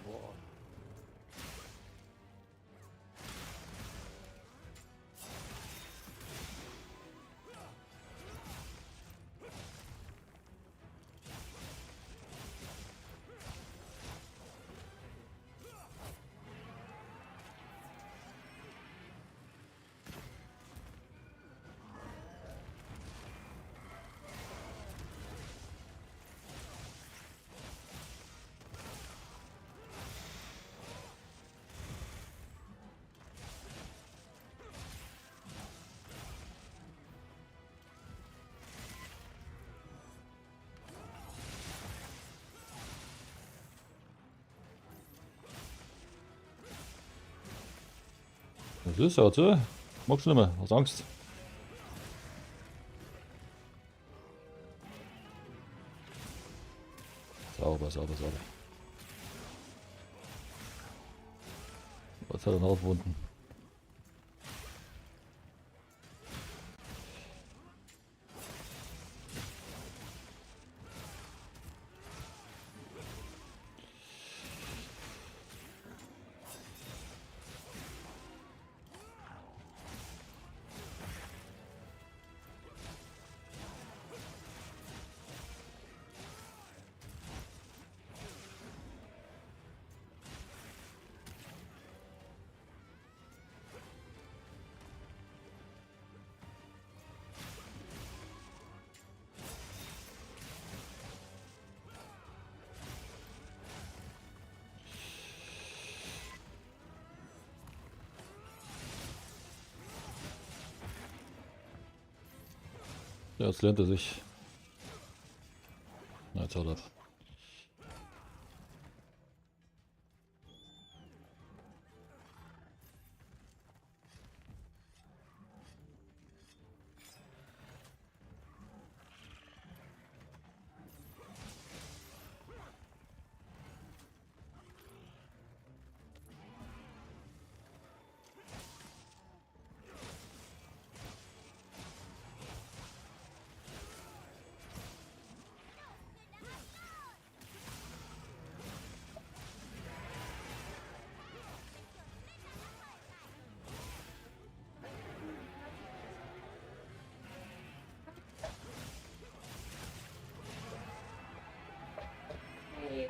Speaker 4: Boah.
Speaker 1: Das ist ja so. Magst du nicht mehr? Hast Angst? Sauber, sauber, sauber. Was hat er noch aufgewunden? Ja, jetzt lernt er sich. Na, jetzt haut ab.
Speaker 2: Hey.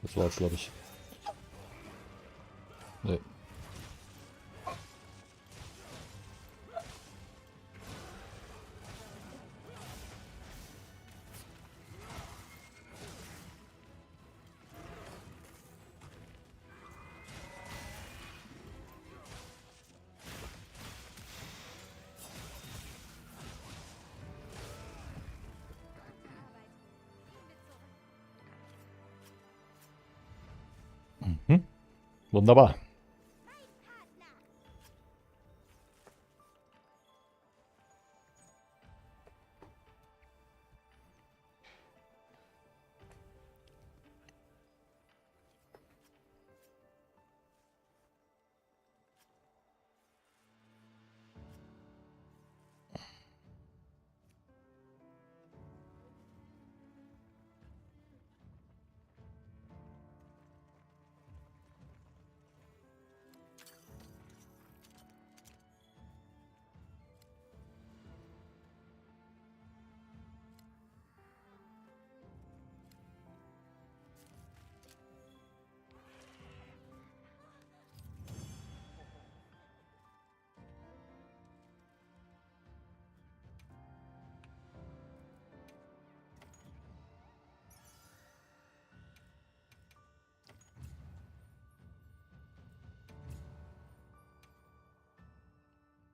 Speaker 1: Das war jetzt, glaube ich. Nee. Mhm. Wunderbar.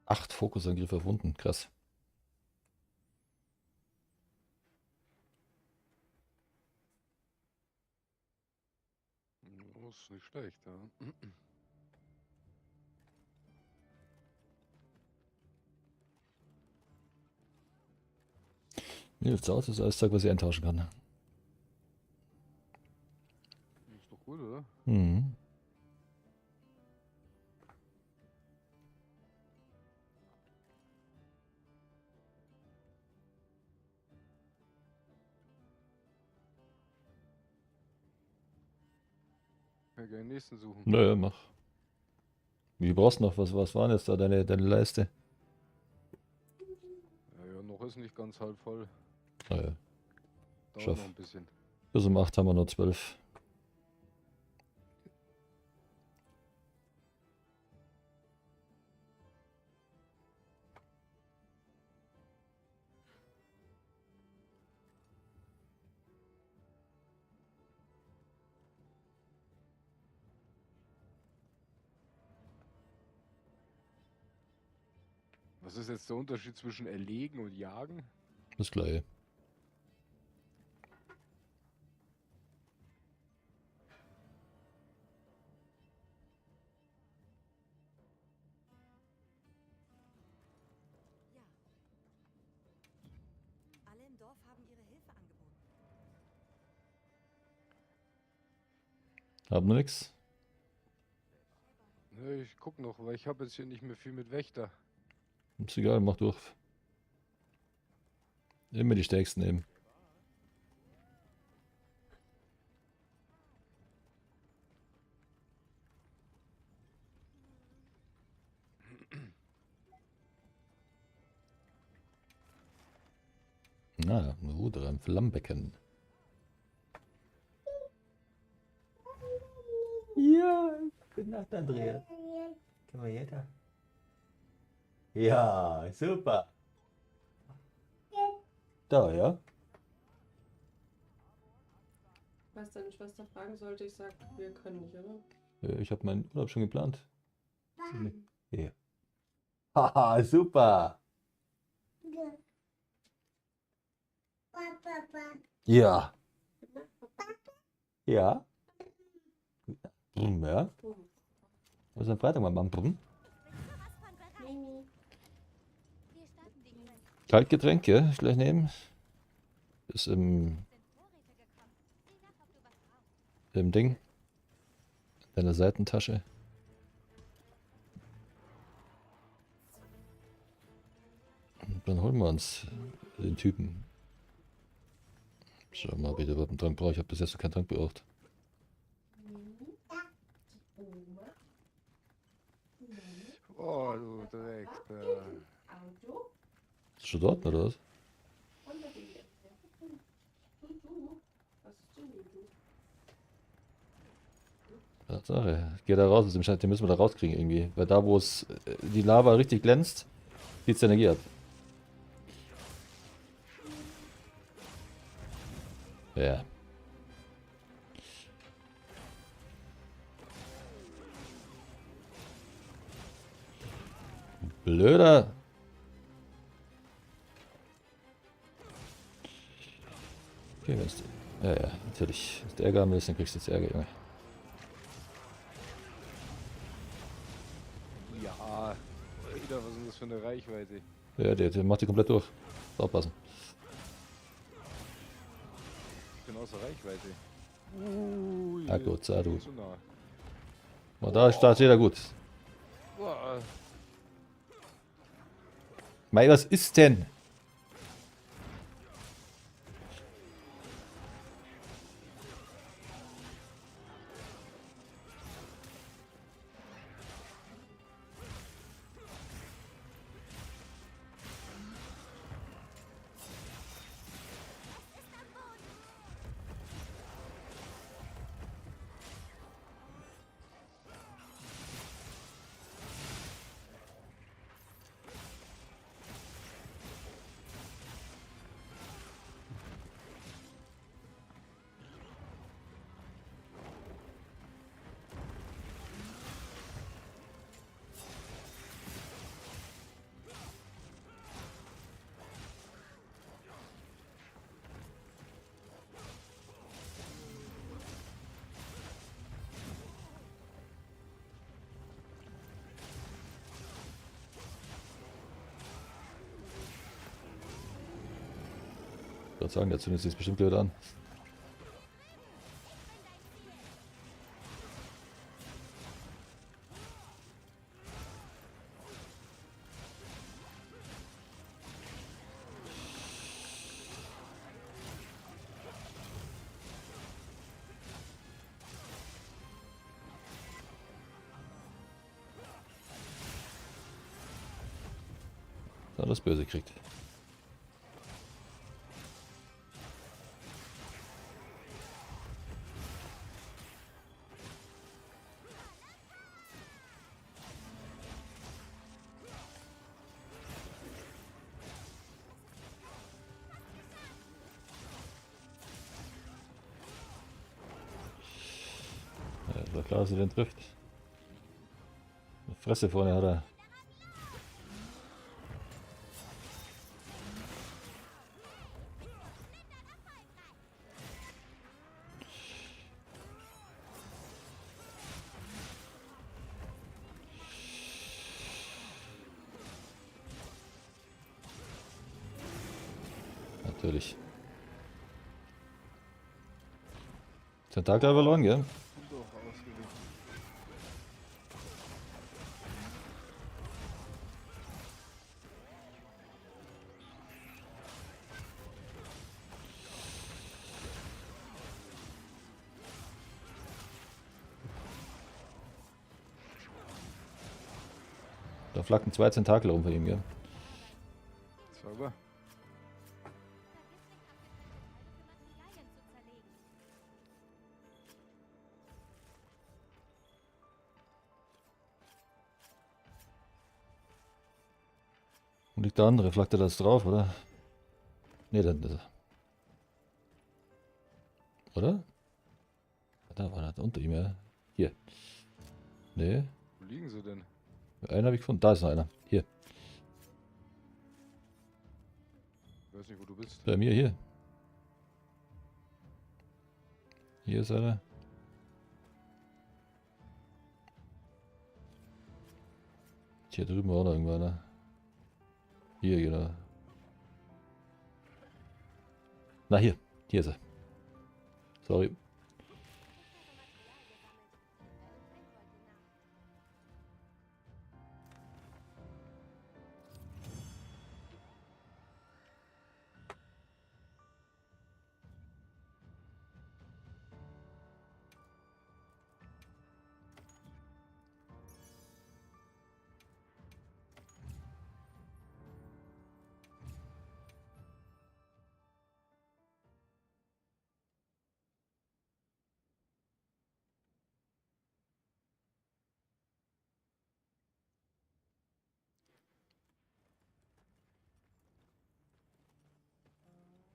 Speaker 1: Acht Fokusangriffe auf Wunden. Krass.
Speaker 5: Ja, ist nicht schlecht, ja.
Speaker 1: Mir hilft's aus, das ist alles Zeug, was ich eintauschen kann.
Speaker 5: Ist doch gut, oder?
Speaker 1: Mhm.
Speaker 5: Ja, gerne den nächsten suchen.
Speaker 1: Naja, mach. Wie brauchst du noch? Was waren jetzt da deine Leiste?
Speaker 5: Ja, noch ist nicht ganz halb voll.
Speaker 1: Naja,
Speaker 5: Dauert
Speaker 1: Schaff.
Speaker 5: noch ein bisschen.
Speaker 1: bis um 8 haben wir nur 12.
Speaker 5: Was ist jetzt der Unterschied zwischen erlegen und jagen?
Speaker 1: Das gleiche.
Speaker 3: Ja. Alle im Dorf haben ihre Hilfe angeboten.
Speaker 1: Haben wir nix?
Speaker 5: Ne, ich guck noch, weil ich habe jetzt hier nicht mehr viel mit Wächter.
Speaker 1: Ist egal, mach durch. Immer die stärksten nehmen. Na, ein Ruder, ein Flammbecken.
Speaker 6: Ja, gute Nacht, Andrea. Komm mal her da. Ja, super. Da, ja?
Speaker 2: Falls deine Schwester fragen sollte, ich sag, wir können nicht, oder?
Speaker 1: Ich habe meinen Urlaub schon geplant. Hier. Haha, super. Ja. Ja. Ja. Was ist am Freitag mal machen?
Speaker 3: Bist du was von bereit?
Speaker 2: Mimi.
Speaker 3: Wir starten die Quest.
Speaker 1: Kaltgetränke gleich nehmen. Ist im,
Speaker 3: Sind Vorräte gekommen. Sieh nach, ob du was brauchst.
Speaker 1: im Ding. In deiner Seitentasche. Und dann holen wir uns den Typen. Schau mal, ob ich überhaupt einen Trank brauche. Ich habe bis jetzt noch keinen Trank braucht.
Speaker 2: Mimi. Die Oma. Mami.
Speaker 4: Oh, du Dreck.
Speaker 2: Auto.
Speaker 1: Ist schon dort, oder was?
Speaker 2: Und der Baby. Du. Was ist denn du?
Speaker 1: Tatsache. Geh da raus aus dem Schein, den müssen wir da rauskriegen irgendwie. Weil da, wo es die Lava richtig glänzt, zieht Energie ab. Ja. Blöder. Okay, wenn es. Ja, ja, natürlich. Wenn der Ärger haben willst, dann kriegst du jetzt Ärger, Junge.
Speaker 4: Ja, Alter, was ist denn das für eine Reichweite?
Speaker 1: Ja, der macht die komplett durch. Aufpassen.
Speaker 4: Ich bin außer Reichweite.
Speaker 1: Ja gut, sei du.
Speaker 4: Zu nah.
Speaker 1: Oh, da steht jeder gut.
Speaker 4: Boah,
Speaker 1: Mei, was ist denn? Ich würde sagen, der zündet sich bestimmt blöd an. Da das Böse kriegt. Ja, ist doch klar, dass er den trifft. Eine Fresse vorne hat er. Natürlich. Tentakel verloren, gell?
Speaker 4: doch ausgelegt.
Speaker 1: Da flacken 2 Tentakel rum von ihm, gell?
Speaker 4: Sauber.
Speaker 3: Materialien zu zerlegen.
Speaker 1: Und liegt der andere, flackt er das drauf, oder? Ne, dann ist er. Oder? Da war das unter ihm, ja. Hier. Nee.
Speaker 4: Wo liegen sie denn?
Speaker 1: Einen habe ich gefunden. Da ist noch einer. Hier.
Speaker 4: Ich weiß nicht, wo du bist.
Speaker 1: Bei mir hier. Hier ist einer. Hier drüben war auch noch irgendwo einer. Hier, genau. Na, hier. Hier ist er. Sorry.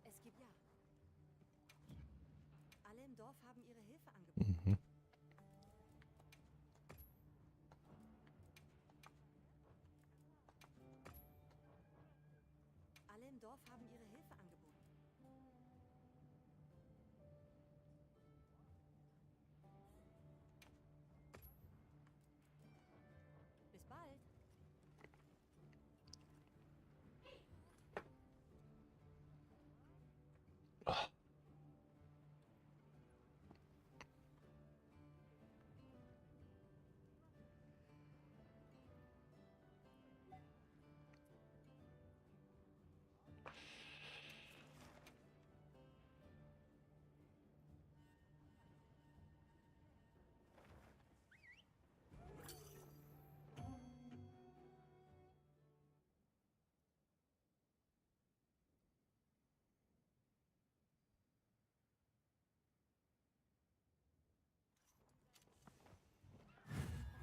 Speaker 3: Es gibt ja. Alle im Dorf haben ihre Hilfe angeboten.
Speaker 1: Mhm.
Speaker 3: Alle im Dorf haben ihre Hilfe angeboten. Bis bald.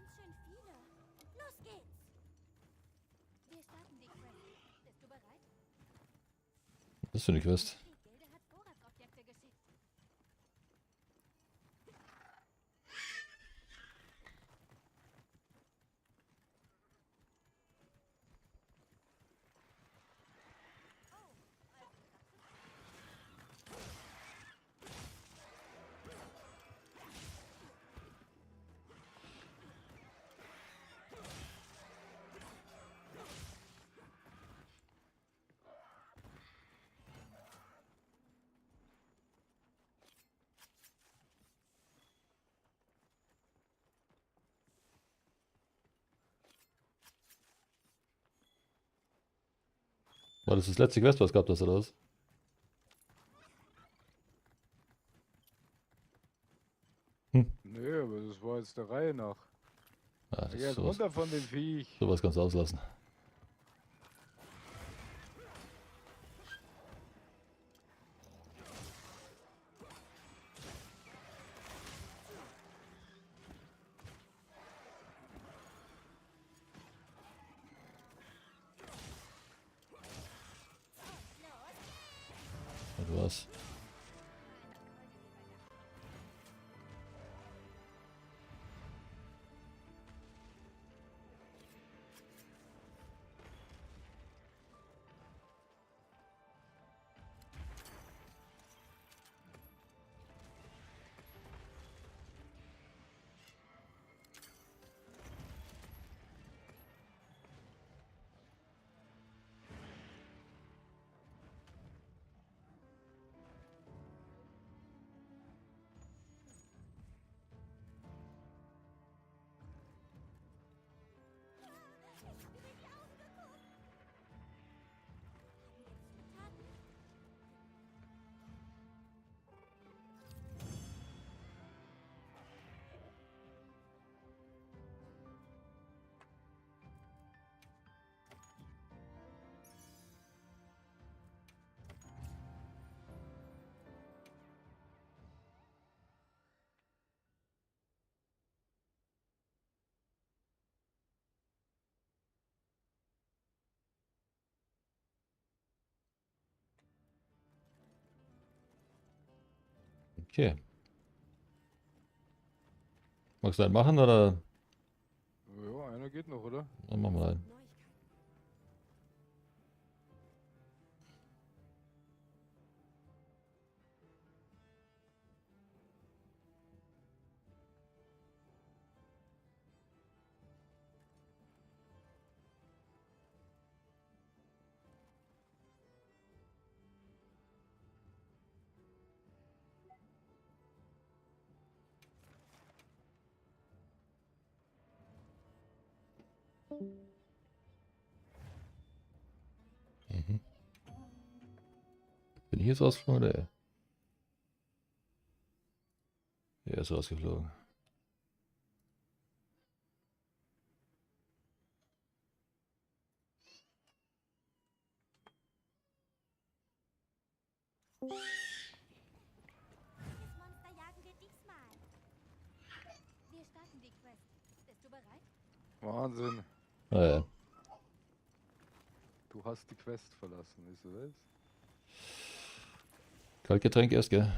Speaker 3: Ganz schön viele. Los geht's. Wir starten die Quest. Bist du bereit?
Speaker 1: Das ist für eine Quest.
Speaker 3: Gilde hat Vorratsobjekte geschickt.
Speaker 1: War das das letzte Quest, was gab das oder was?
Speaker 4: Nö, aber das war jetzt der Reihe nach.
Speaker 1: Ah,
Speaker 4: Geh jetzt
Speaker 1: sowas,
Speaker 4: runter von dem Viech.
Speaker 1: sowas kannst du auslassen. Das war's. Okay. Magst du einen machen oder?
Speaker 4: Ja, einer geht noch, oder?
Speaker 1: Dann machen wir einen.
Speaker 3: Neuigkeiten.
Speaker 1: Mhm. Bin ich jetzt rausgeflogen oder er? Er ist rausgeflogen.
Speaker 3: Welches Monster jagen wir diesmal? Wir starten die Quest. Bist du bereit?
Speaker 4: Wahnsinn.
Speaker 1: Naja.
Speaker 4: Du hast die Quest verlassen, ist du das?
Speaker 1: Kaltgetränk erst, gell?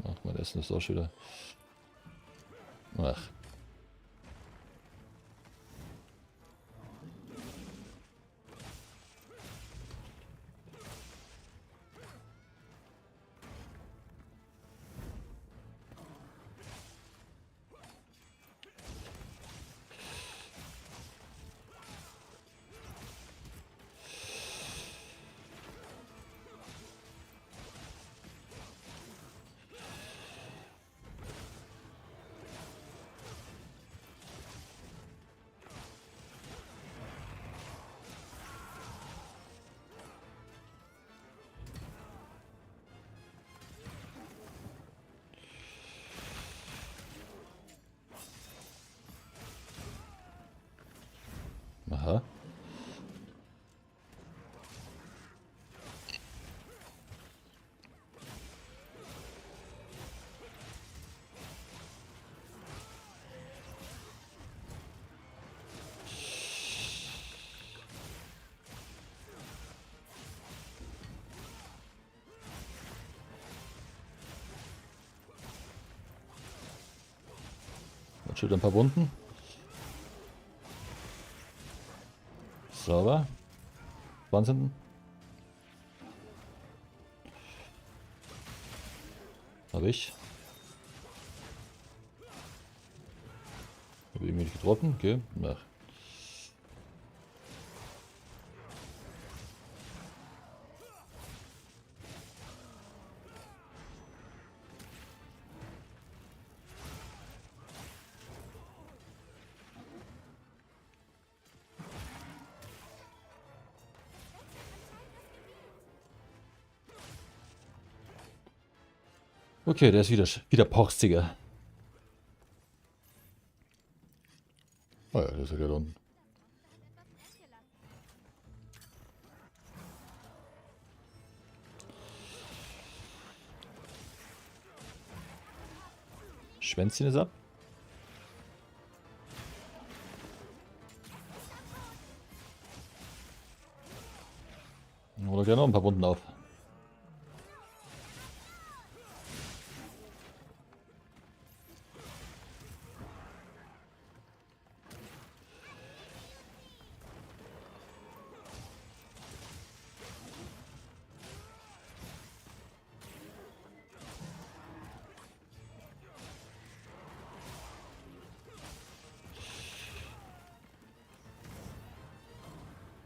Speaker 1: Ach, mein Essen ist auch schon wieder. Ach. Aha. Hat schon wieder ein paar Wunden. Sauber. Wahnsinn. Habe ich. Habe ich mich nicht getroffen? Okay. Ach. Okay, der ist wieder porstiger. Oh ja, der ist ja wieder unten. Schwänzchen ist ab. Oder gerne noch ein paar Wunden auf.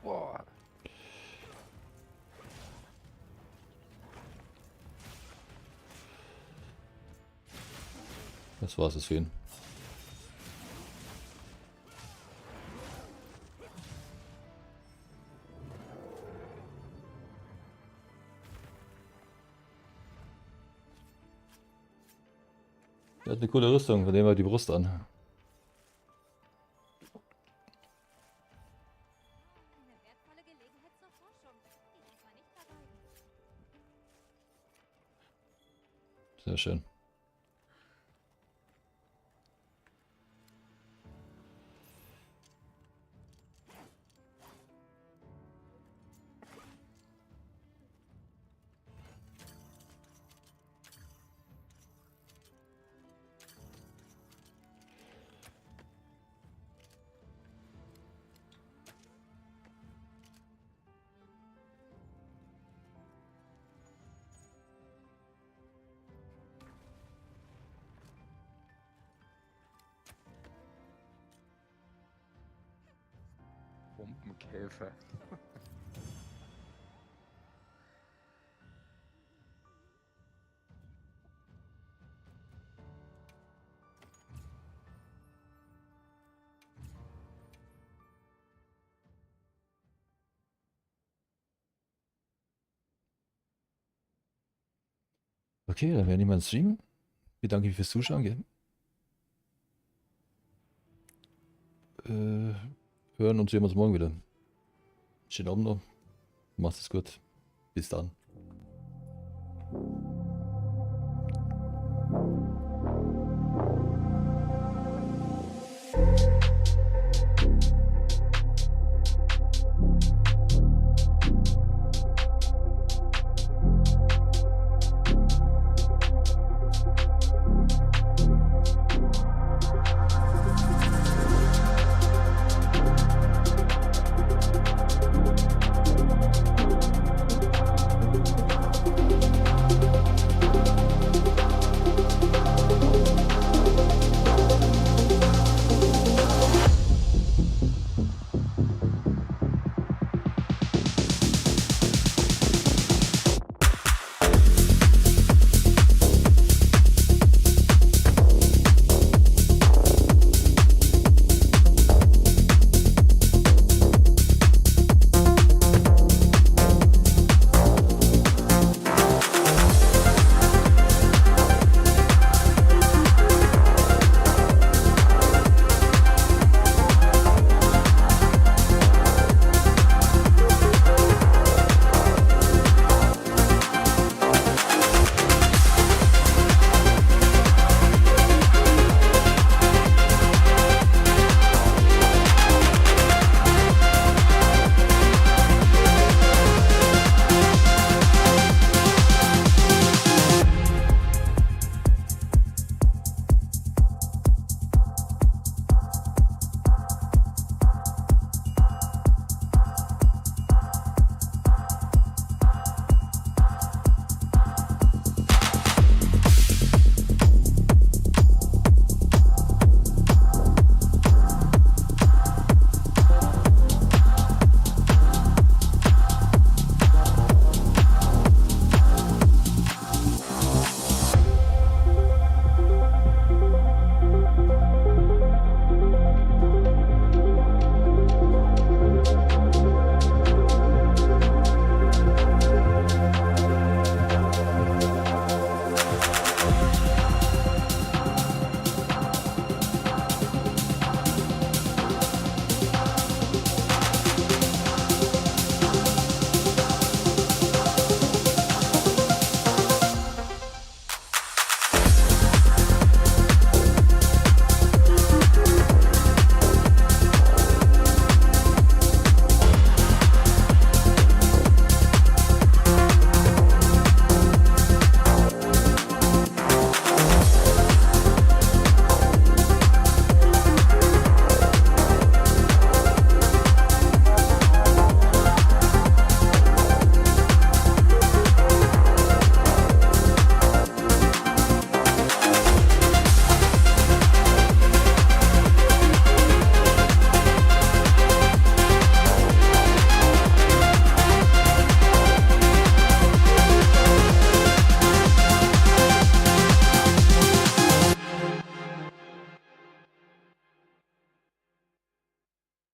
Speaker 4: Boah.
Speaker 1: Das war's es für ihn. Der hat eine coole Rüstung, von dem wir die Brust an.
Speaker 3: Eine wertvolle Gelegenheit zur Forschung. Die darf man nicht vergeuden.
Speaker 1: Sehr schön.
Speaker 5: Bombenkäfer.
Speaker 1: Okay, dann werde ich mal streamen. Bedanke mich fürs Zuschauen, gell? Hören und sehen uns morgen wieder. Schönen Abend noch. Macht es gut. Bis dann.